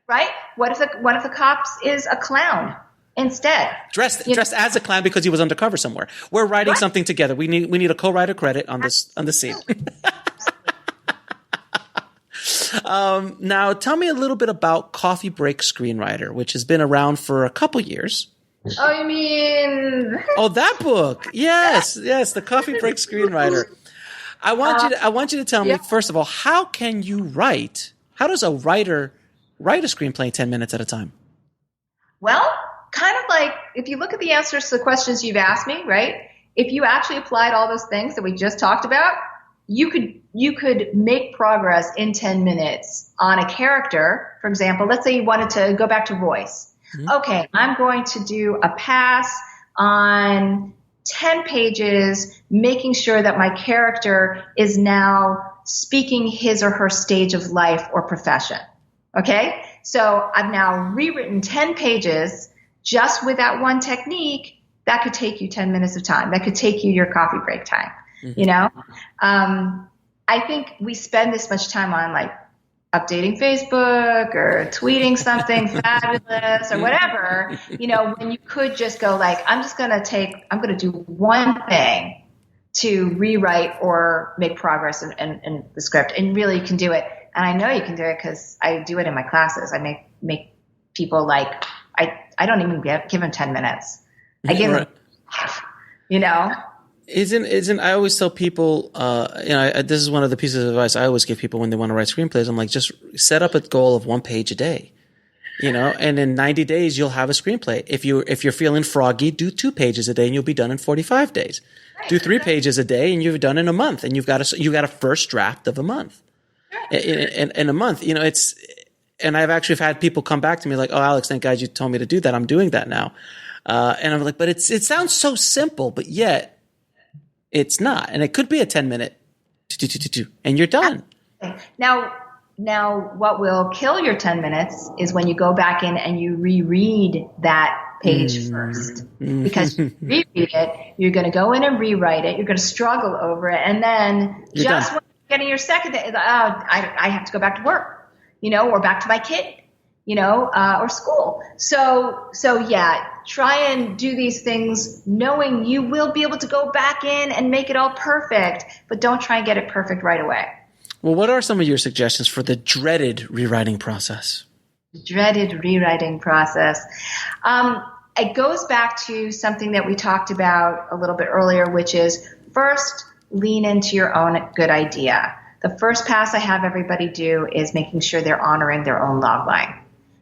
C: Right? What if the cops is a clown instead?
A: Dressed as a clown because he was undercover somewhere. We're writing something together. We need a co-writer credit on the scene. Now, tell me a little bit about Coffee Break Screenwriter, which has been around for a couple years.
C: Oh, you mean?
A: Oh, that book. Yes, the Coffee Break Screenwriter. I want you to tell me, first of all, how does a writer write a screenplay in 10 minutes at a time?
C: Well, kind of like if you look at the answers to the questions you've asked me, right? If you actually applied all those things that we just talked about, you could make progress in 10 minutes on a character. For example, let's say you wanted to go back to voice. Mm-hmm. Okay, I'm going to do a pass on 10 pages, making sure that my character is now speaking his or her stage of life or profession. Okay? So I've now rewritten 10 pages just with that one technique. That could take you 10 minutes of time. That could take you your coffee break time. Mm-hmm. You know? I think we spend this much time on like updating Facebook or tweeting something fabulous or whatever, you know, when you could just go like, I'm going to do one thing to rewrite or make progress in the script, and really you can do it. And I know you can do it because I do it in my classes. I make people like, I don't even give them 10 minutes. I give them, you know.
A: Isn't I always tell people, this is one of the pieces of advice I always give people when they want to write screenplays. I'm like, just set up a goal of 1 page a day, you know, and in 90 days you'll have a screenplay. If you're feeling froggy, do 2 pages a day and you'll be done in 45 days. Do 3 pages a day and you're done in a month, and you've got a first draft of a month. In a month, you know, and I've actually had people come back to me like, oh, Alex, thank God you told me to do that. I'm doing that now. And I'm like, but it sounds so simple, but yet it's not. And it could be a 10-minute, and you're done.
C: Now, what will kill your 10 minutes is when you go back in and you reread that page first. Because you reread it, you're going to go in and rewrite it, you're going to struggle over it, and then when you're getting your second day, I have to go back to work, you know, or back to my kid, you know, or school. So yeah, try and do these things knowing you will be able to go back in and make it all perfect, but don't try and get it perfect right away.
A: Well, what are some of your suggestions for the dreaded rewriting process?
C: Dreaded rewriting process. It goes back to something that we talked about a little bit earlier, which is first, lean into your own good idea. The first pass I have everybody do is making sure they're honoring their own logline,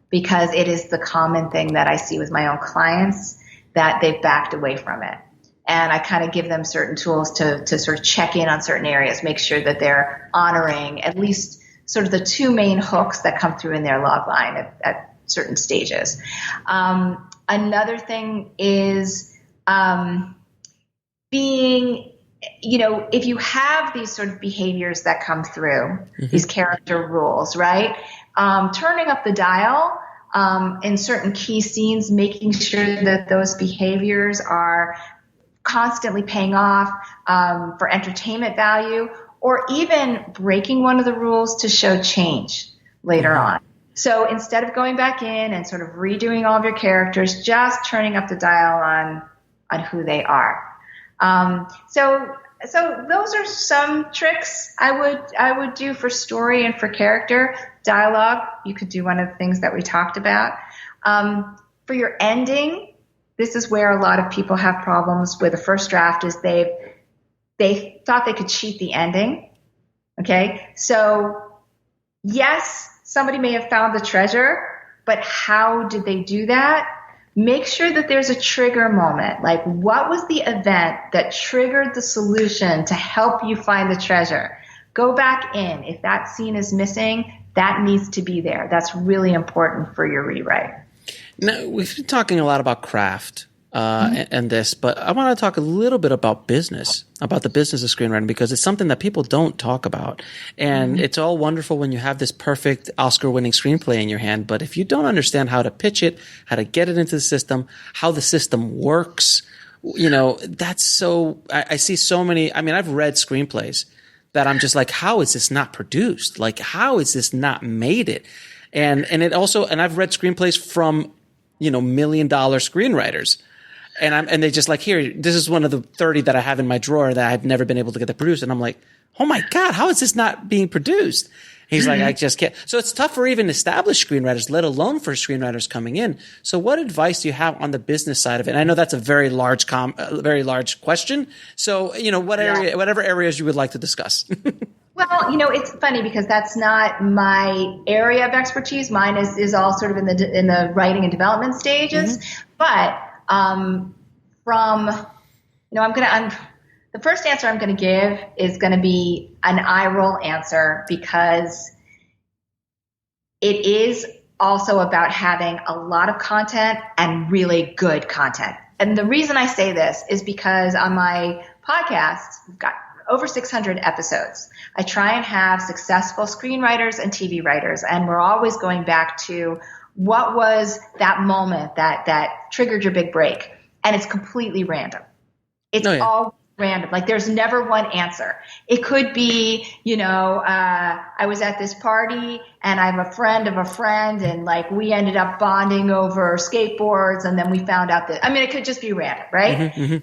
C: because it is the common thing that I see with my own clients that they've backed away from it. And I kind of give them certain tools to sort of check in on certain areas, make sure that they're honoring at least sort of the 2 main hooks that come through in their logline at certain stages. Another thing is being, you know, if you have these sort of behaviors that come through, these character rules, right? Turning up the dial in certain key scenes, making sure that those behaviors are constantly paying off for entertainment value, or even breaking one of the rules to show change later on. So instead of going back in and sort of redoing all of your characters, just turning up the dial on who they are. So those are some tricks I would do for story and for character. Dialogue, you could do one of the things that we talked about. For your ending, this is where a lot of people have problems with the first draft, is they thought they could cheat the ending. Okay? So yes, somebody may have found the treasure, but how did they do that? Make sure that there's a trigger moment. Like, what was the event that triggered the solution to help you find the treasure? Go back in. If that scene is missing, that needs to be there. That's really important for your rewrite.
A: Now, we've been talking a lot about craft and this, but I want to talk a little bit about business, about the business of screenwriting, because it's something that people don't talk about. And it's all wonderful when you have this perfect Oscar-winning screenplay in your hand, but if you don't understand how to pitch it, how to get it into the system, how the system works, that's so – I see so many – I mean, I've read screenplays that I'm just like, how is this not produced? Like, how is this not made it? And it also – and I've read screenplays from – $1 million screenwriters. And they just like, here, this is one of the 30 that I have in my drawer that I've never been able to get to produce. And I'm like, oh my God, how is this not being produced? He's like, I just can't. So it's tough for even established screenwriters, let alone for screenwriters coming in. So what advice do you have on the business side of it? And I know that's a very large question. So, whatever areas you would like to discuss.
C: Well, it's funny because that's not my area of expertise. Mine is all sort of in the writing and development stages. But the first answer I'm going to give is going to be an eye roll answer, because it is also about having a lot of content and really good content. And the reason I say this is because on my podcast, we've got over 600 episodes. I try and have successful screenwriters and TV writers, and we're always going back to what was that moment that triggered your big break. And it's completely random. It's all random. Like, there's never one answer. It could be, I was at this party and I'm a friend of a friend, and like we ended up bonding over skateboards, and then we found out that, it could just be random, right?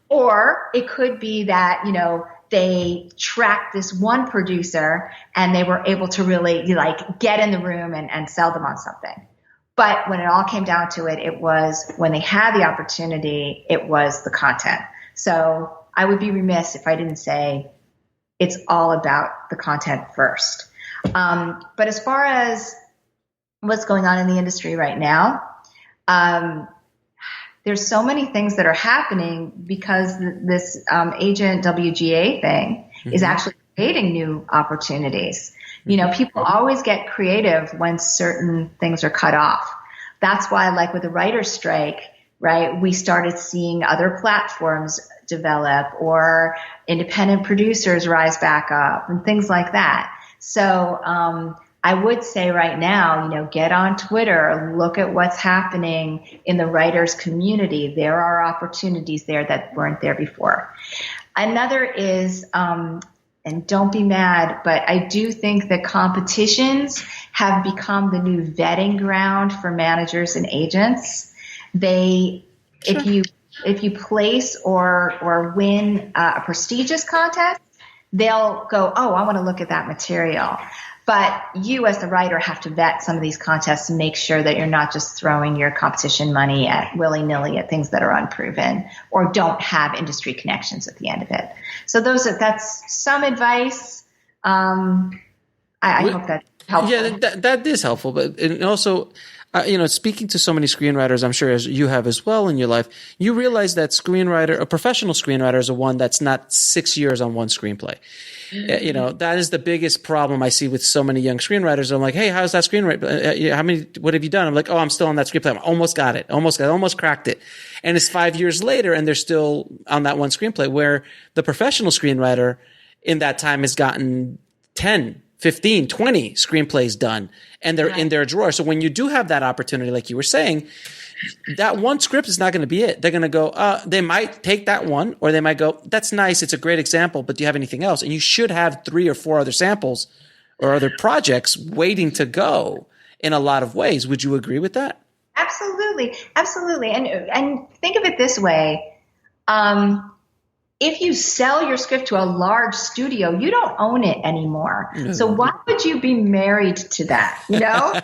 C: Or it could be that, they tracked this one producer and they were able to really get in the room and sell them on something. But when it all came down to it, it was when they had the opportunity, it was the content. So I would be remiss if I didn't say it's all about the content first. But as far as what's going on in the industry right now, there's so many things that are happening because this agent WGA thing is actually creating new opportunities. People always get creative when certain things are cut off. That's why, like with the writer's strike, right, we started seeing other platforms develop or independent producers rise back up and things like that. So I would say right now, get on Twitter, look at what's happening in the writers community. There are opportunities there that weren't there before. Another is, and don't be mad, but I do think that competitions have become the new vetting ground for managers and agents. If you place or win a prestigious contest, they'll go, oh, I want to look at that material. But you as the writer have to vet some of these contests and make sure that you're not just throwing your competition money at willy-nilly at things that are unproven or don't have industry connections at the end of it. So that's some advice. I hope that's helpful.
A: Yeah, that is helpful. But and also, speaking to so many screenwriters, I'm sure as you have as well in your life, you realize that a professional screenwriter is one that's not 6 years on one screenplay. That is the biggest problem I see with so many young screenwriters. I'm like, hey, how's that screenwriter? What have you done? I'm like, oh, I'm still on that screenplay. I almost got it. Almost cracked it. And it's 5 years later and they're still on that one screenplay, where the professional screenwriter in that time has gotten 10, 15, 20 screenplays done, and they're in their drawer. So when you do have that opportunity, like you were saying, that one script is not going to be it. They're going to go, they might take that one, or they might go, that's nice. It's a great example, but do you have anything else? And you should have 3 or 4 other samples or other projects waiting to go in a lot of ways. Would you agree with that?
C: Absolutely. Absolutely. And think of it this way. If you sell your script to a large studio, you don't own it anymore. Mm-hmm. So why would you be married to that? Love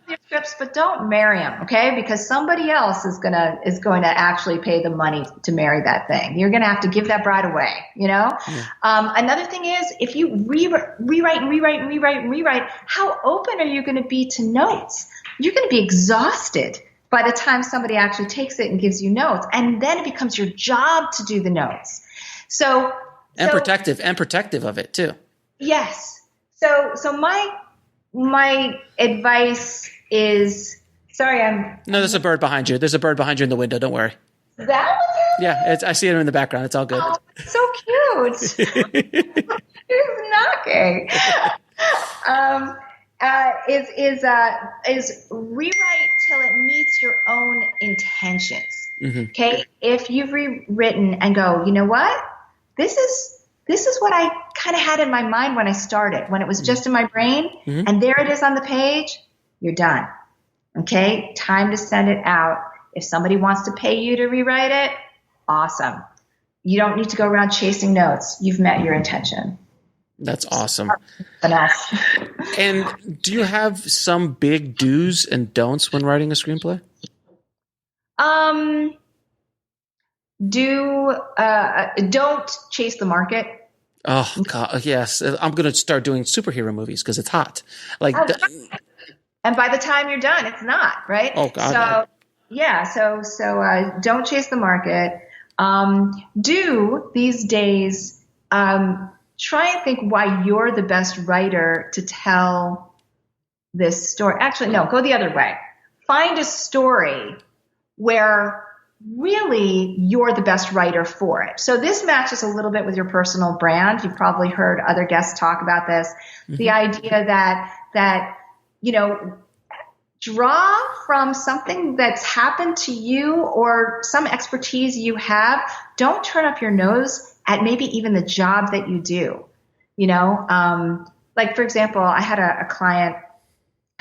C: your scripts, but don't marry them, okay? Because somebody else is going to actually pay the money to marry that thing. You're going to have to give that bride away, Another thing is, if you rewrite, how open are you going to be to notes? You're going to be exhausted by the time somebody actually takes it and gives you notes. And then it becomes your job to do the notes. Protective
A: of it too.
C: Yes. So my advice is, sorry,
A: No, there's a bird behind you. There's a bird behind you in the window. Don't worry.
C: That was it?
A: Yeah, I see him in the background. It's all good.
C: Oh, so cute. He's knocking. Is rewrite till it meets your own intentions.
A: Mm-hmm.
C: Okay, if you've rewritten and go, you know what, this is what I kind of had in my mind when I started, when it was just in my brain, and there it is on the page. You're done. Okay, time to send it out. If somebody wants to pay you to rewrite it, awesome. You don't need to go around chasing notes. You've met your intention.
A: That's awesome.
C: Enough.
A: And do you have some big do's and don'ts when writing a screenplay?
C: Don't chase the market.
A: Oh God, yes. I'm going to start doing superhero movies because it's hot.
C: And by the time you're done, it's not, right?
A: Oh God.
C: So yeah, so don't chase the market. Do these days try and think why you're the best writer to tell this story. Actually, no, go the other way. Find a story where really you're the best writer for it. So this matches a little bit with your personal brand. You've probably heard other guests talk about this. Mm-hmm. The idea that draw from something that's happened to you or some expertise you have. Don't turn up your nose at maybe even the job that you do. Like for example, I had a client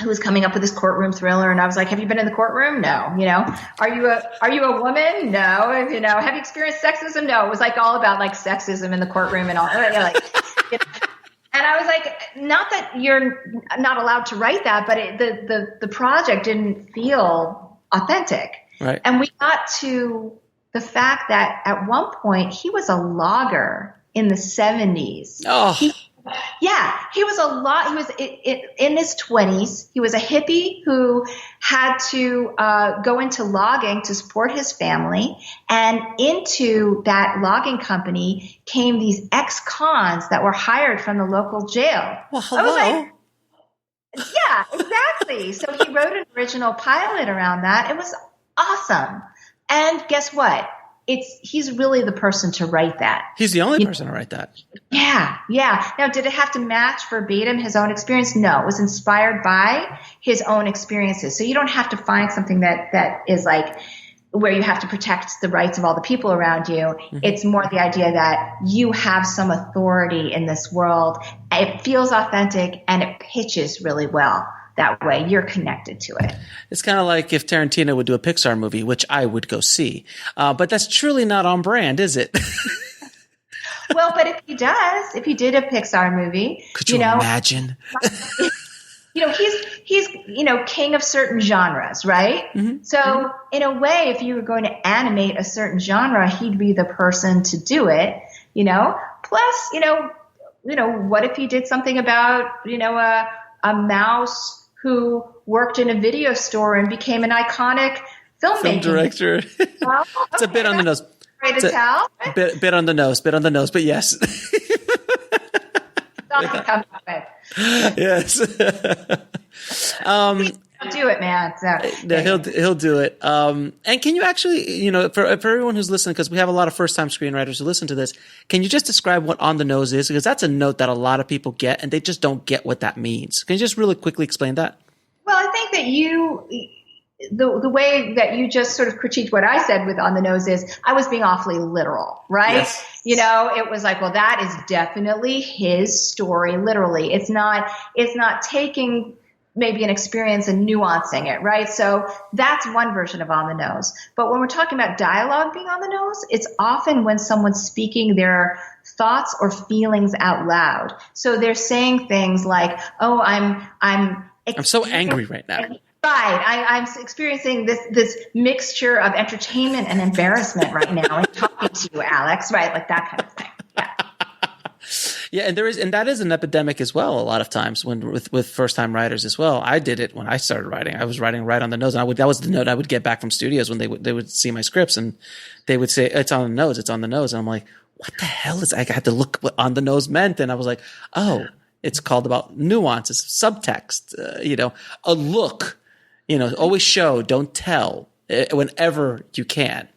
C: who was coming up with this courtroom thriller, and I was like, "Have you been in the courtroom? No. Are you a woman? No. Have you experienced sexism? No." It was like all about like sexism in the courtroom and all. And I was like, not that you're not allowed to write that, but the project didn't feel authentic.
A: Right.
C: And we got to the fact that at one point he was a logger in the 70s.
A: Oh.
C: He was he was in his 20s. He was a hippie who had to go into logging to support his family. And into that logging company came these ex-cons that were hired from the local jail.
A: Well, hello.
C: I was like, yeah, exactly. So he wrote an original pilot around that. It was awesome. And guess what? He's really the person to write that.
A: He's the only person to write that.
C: Yeah. Now, did it have to match verbatim his own experience? No, it was inspired by his own experiences. So you don't have to find something that is like where you have to protect the rights of all the people around you. Mm-hmm. It's more the idea that you have some authority in this world. It feels authentic and it pitches really well. That way you're connected to it.
A: It's kind of like if Tarantino would do a Pixar movie, which I would go see. But that's truly not on brand, is it?
C: Well, but if he did a Pixar movie,
A: could you imagine?
C: He's king of certain genres, right? Mm-hmm. So in a way, if you were going to animate a certain genre, he'd be the person to do it, Plus, what if he did something about, a mouse who worked in a video store and became an iconic film
A: director.
C: Well,
A: it's a bit on the nose.
C: Way to tell.
A: Bit on the nose, but yes.
C: Something comes with.
A: Yes.
C: He'll do it, man. So,
A: he'll do it. And can you actually, for everyone who's listening, because we have a lot of first-time screenwriters who listen to this, can you just describe what on the nose is? Because that's a note that a lot of people get, and they just don't get what that means. Can you just really quickly explain that?
C: Well, I think that the way that you just sort of critiqued what I said with on the nose is I was being awfully literal, right?
A: Yes.
C: It was like, well, that is definitely his story, literally. It's not taking maybe an experience and nuancing it, right? So that's one version of on the nose. But when we're talking about dialogue being on the nose, it's often when someone's speaking their thoughts or feelings out loud. So they're saying things like, "Oh, I'm
A: so angry right now."
C: Right. I'm experiencing this mixture of entertainment and embarrassment right now in talking to you, Alex, right? Like that kind of thing. Yeah.
A: Yeah, and that is an epidemic as well. A lot of times with first time writers as well. I did it when I started writing. I was writing right on the nose, and that was the note I would get back from studios when they would see my scripts, and they would say, "It's on the nose, it's on the nose," and I'm like, "What the hell is?" I had to look what on the nose meant, and I was like, "Oh, It's called about nuances, subtext, a look, always show, don't tell whenever you can.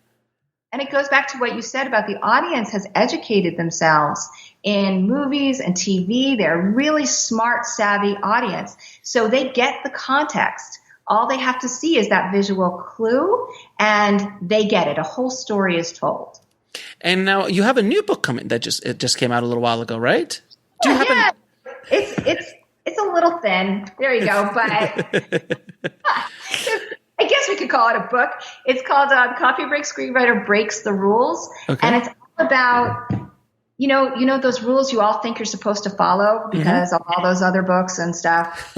C: And it goes back to what you said about the audience has educated themselves in movies and TV. They're a really smart, savvy audience. So they get the context. All they have to see is that visual clue, and they get it. A whole story is told.
A: And now you have a new book coming that just came out a little while ago, right? Do you have
C: It's a little thin. There you go. But I guess we could call it a book. It's called Coffee Break Screenwriter Breaks the Rules. Okay. And it's all about, those rules you all think you're supposed to follow because of all those other books and stuff.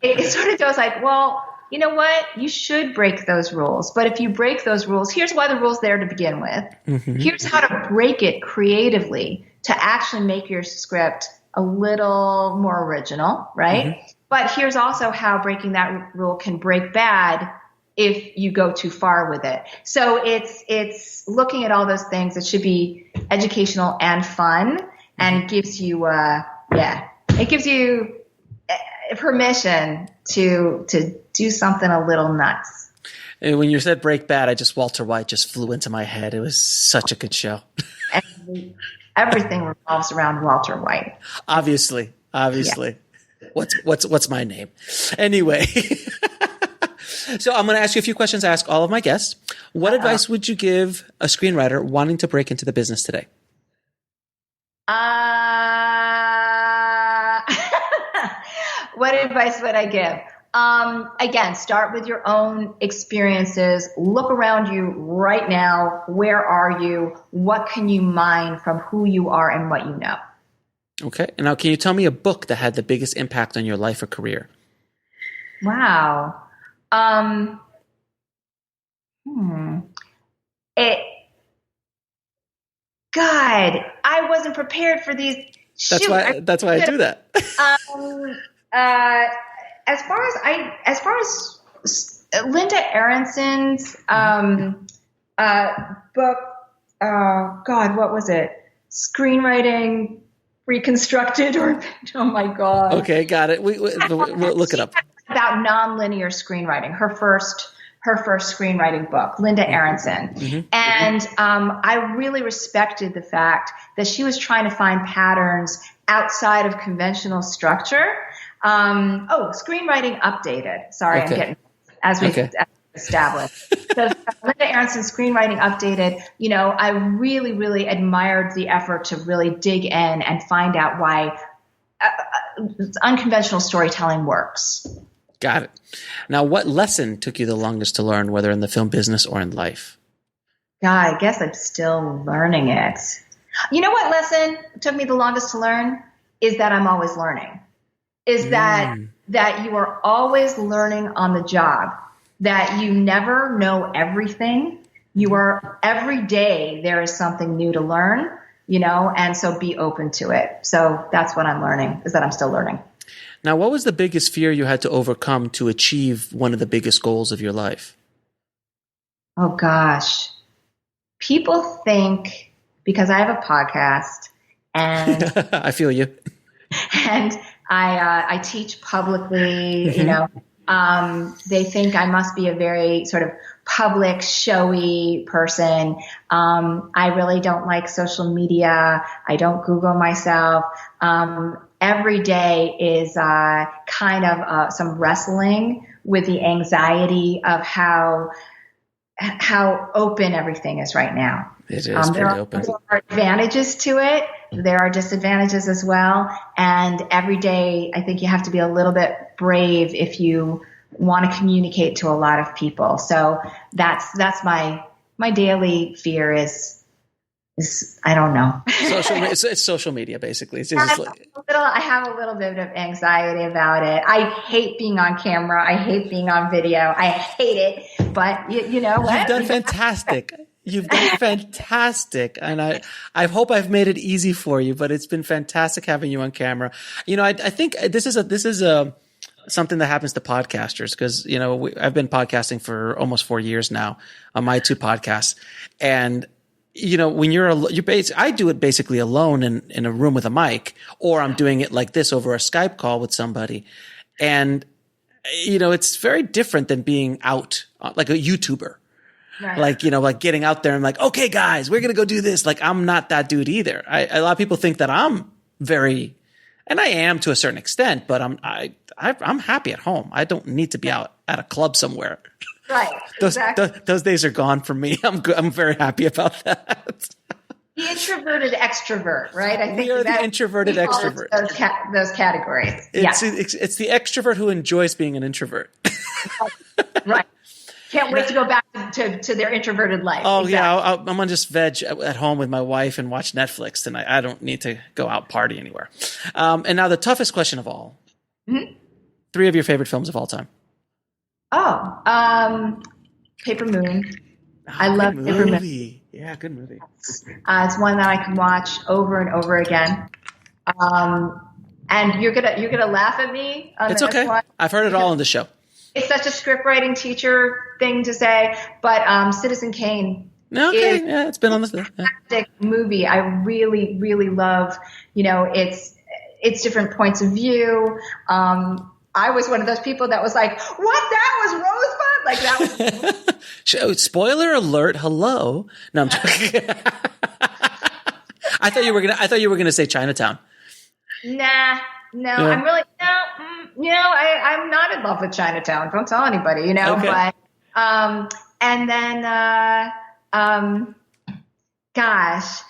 C: it sort of goes like, well, you know what? You should break those rules. But if you break those rules, here's why the rule's there to begin with. Here's how to break it creatively to actually make your script a little more original, right? But here's also how breaking that rule can break bad if you go too far with it. So it's looking at all those things. It should be educational and fun, and gives you it gives you permission to do something a little nuts.
A: And when you said break bad, Walter White just flew into my head. It was such a good show.
C: Everything revolves around Walter White. Obviously.
A: Yeah. What's my name? Anyway. So I'm going to ask you a few questions. I ask all of my guests. What advice would you give a screenwriter wanting to break into the business today?
C: What advice would I give? Again, start with your own experiences. Look around you right now. Where are you? What can you mine from who you are and what you know?
A: Okay. And now can you tell me a book that had the biggest impact on your life or career?
C: Wow. God, I wasn't prepared for these.
A: That's why I do that.
C: As far as Linda Aronson's book, God, what was it? Screenwriting Reconstructed, or oh my God.
A: Okay, got it. We'll look it up.
C: About nonlinear screenwriting, her first screenwriting book, Linda Aronson. And I really respected the fact that she was trying to find patterns outside of conventional structure. Screenwriting Updated. Sorry, okay. I'm getting, as we've established. So Linda Aronson's Screenwriting Updated, I really, really admired the effort to really dig in and find out why unconventional storytelling works.
A: Got it. Now, what lesson took you the longest to learn, whether in the film business or in life?
C: God, I guess I'm still learning it. You know what lesson took me the longest to learn? Is that I'm always learning. Is that you are always learning on the job, that you never know everything. You are, every day there is something new to learn, and so be open to it. So that's what I'm learning, is that I'm still learning.
A: Now, what was the biggest fear you had to overcome to achieve one of the biggest goals of your life?
C: Oh, gosh. People think, because I have a podcast and
A: I feel you.
C: And I teach publicly, they think I must be a very sort of public, showy person. I really don't like social media. I don't Google myself. Every day is kind of some wrestling with the anxiety of how open everything is right now.
A: It is pretty open.
C: There are advantages to it. There are disadvantages as well. And every day, I think you have to be a little bit brave if you want to communicate to a lot of people. So that's my daily fear is I don't know.
A: It's social media, basically.
C: I have a little bit of anxiety about it. I hate being on camera. I hate being on video. I hate it. But you know what?
A: You've done fantastic. You've done fantastic. And I hope I've made it easy for you, but it's been fantastic having you on camera. I think this is something that happens to podcasters because, I've been podcasting for almost 4 years now on my 2 podcasts. And when I do it basically alone in a room with a mic, or I'm doing it like this over a Skype call with somebody. And, it's very different than being out like a YouTuber. Right. Like getting out there and like, okay, guys, we're going to go do this. Like, I'm not that dude either. A lot of people think that I'm very, and I am to a certain extent, but I'm happy at home. I don't need to be out at a club somewhere.
C: Right.
A: Those days are gone for me. I'm good. I'm very happy about that.
C: The introverted extrovert, right? I think
A: we are the introverted extrovert.
C: Those categories.
A: It's the extrovert who enjoys being an introvert.
C: Right. Can't wait to go back to their introverted life.
A: Oh, exactly. Yeah. I'm going to just veg at home with my wife and watch Netflix tonight. I don't need to go out party anywhere. And now the toughest question of all. Mm-hmm. 3 of your favorite films of all time.
C: Oh, Paper Moon. I love Paper Moon.
A: Yeah, good movie.
C: It's one that I can watch over and over again. And you're gonna laugh at me.
A: It's okay. I've heard it all on the show.
C: It's such a script writing teacher thing to say, but Citizen Kane.
A: Okay, yeah, it's been on the
C: fantastic movie. I really, really love. It's different points of view. I was one of those people that was like, "What? That was Rosebud?" Like that was.
A: Spoiler alert! Hello. No, I'm joking. I thought you were gonna say Chinatown.
C: Nah. No, yeah. I'm really I'm not in love with Chinatown. Don't tell anybody, Okay. But and then gosh,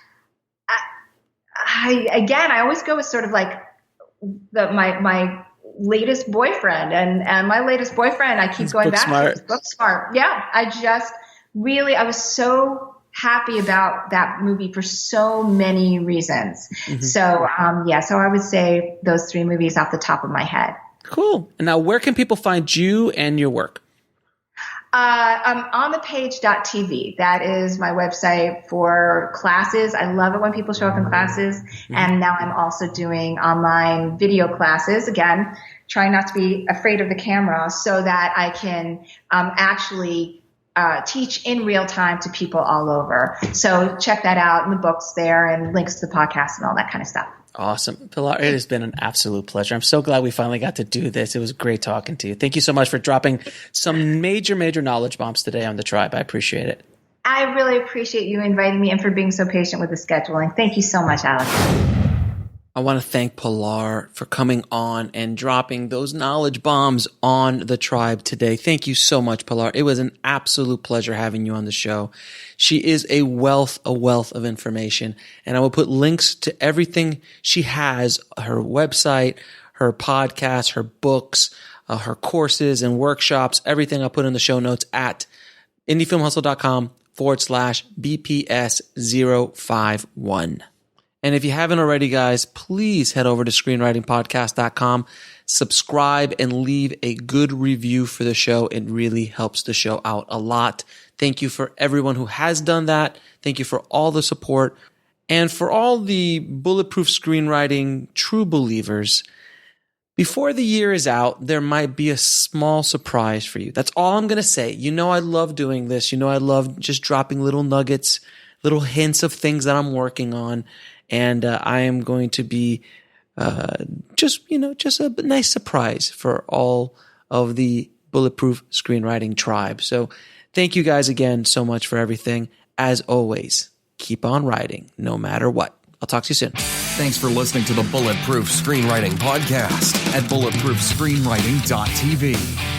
C: I always go with sort of like my latest boyfriend, and my latest boyfriend, I keep going back to Booksmart. Yeah, I was so happy about that movie for so many reasons. Mm-hmm. So, so I would say those 3 movies off the top of my head.
A: Cool. And now where can people find you and your work?
C: On thepage.tv. That is my website for classes. I love it when people show up in classes. Mm-hmm. And now I'm also doing online video classes. Again, trying not to be afraid of the camera so that I can actually teach in real time to people all over. So check that out in the books there and links to the podcast and all that kind of stuff.
A: Awesome. Pilar, it has been an absolute pleasure. I'm so glad we finally got to do this. It was great talking to you. Thank you so much for dropping some major, major knowledge bombs today on the Tribe. I appreciate it.
C: I really appreciate you inviting me and for being so patient with the scheduling. Thank you so much, Alex.
A: I want to thank Pilar for coming on and dropping those knowledge bombs on the Tribe today. Thank you so much, Pilar. It was an absolute pleasure having you on the show. She is a wealth of information, and I will put links to everything she has, her website, her podcast, her books, her courses and workshops, everything I'll put in the show notes at indiefilmhustle.com/BPS051. And if you haven't already, guys, please head over to screenwritingpodcast.com, subscribe, and leave a good review for the show. It really helps the show out a lot. Thank you for everyone who has done that. Thank you for all the support. And for all the Bulletproof Screenwriting true believers, before the year is out, there might be a small surprise for you. That's all I'm going to say. I love doing this. I love just dropping little nuggets, little hints of things that I'm working on. And I am going to be just a nice surprise for all of the Bulletproof Screenwriting Tribe. So thank you guys again so much for everything. As always, keep on writing no matter what. I'll talk to you soon.
B: Thanks for listening to the Bulletproof Screenwriting Podcast at bulletproofscreenwriting.tv.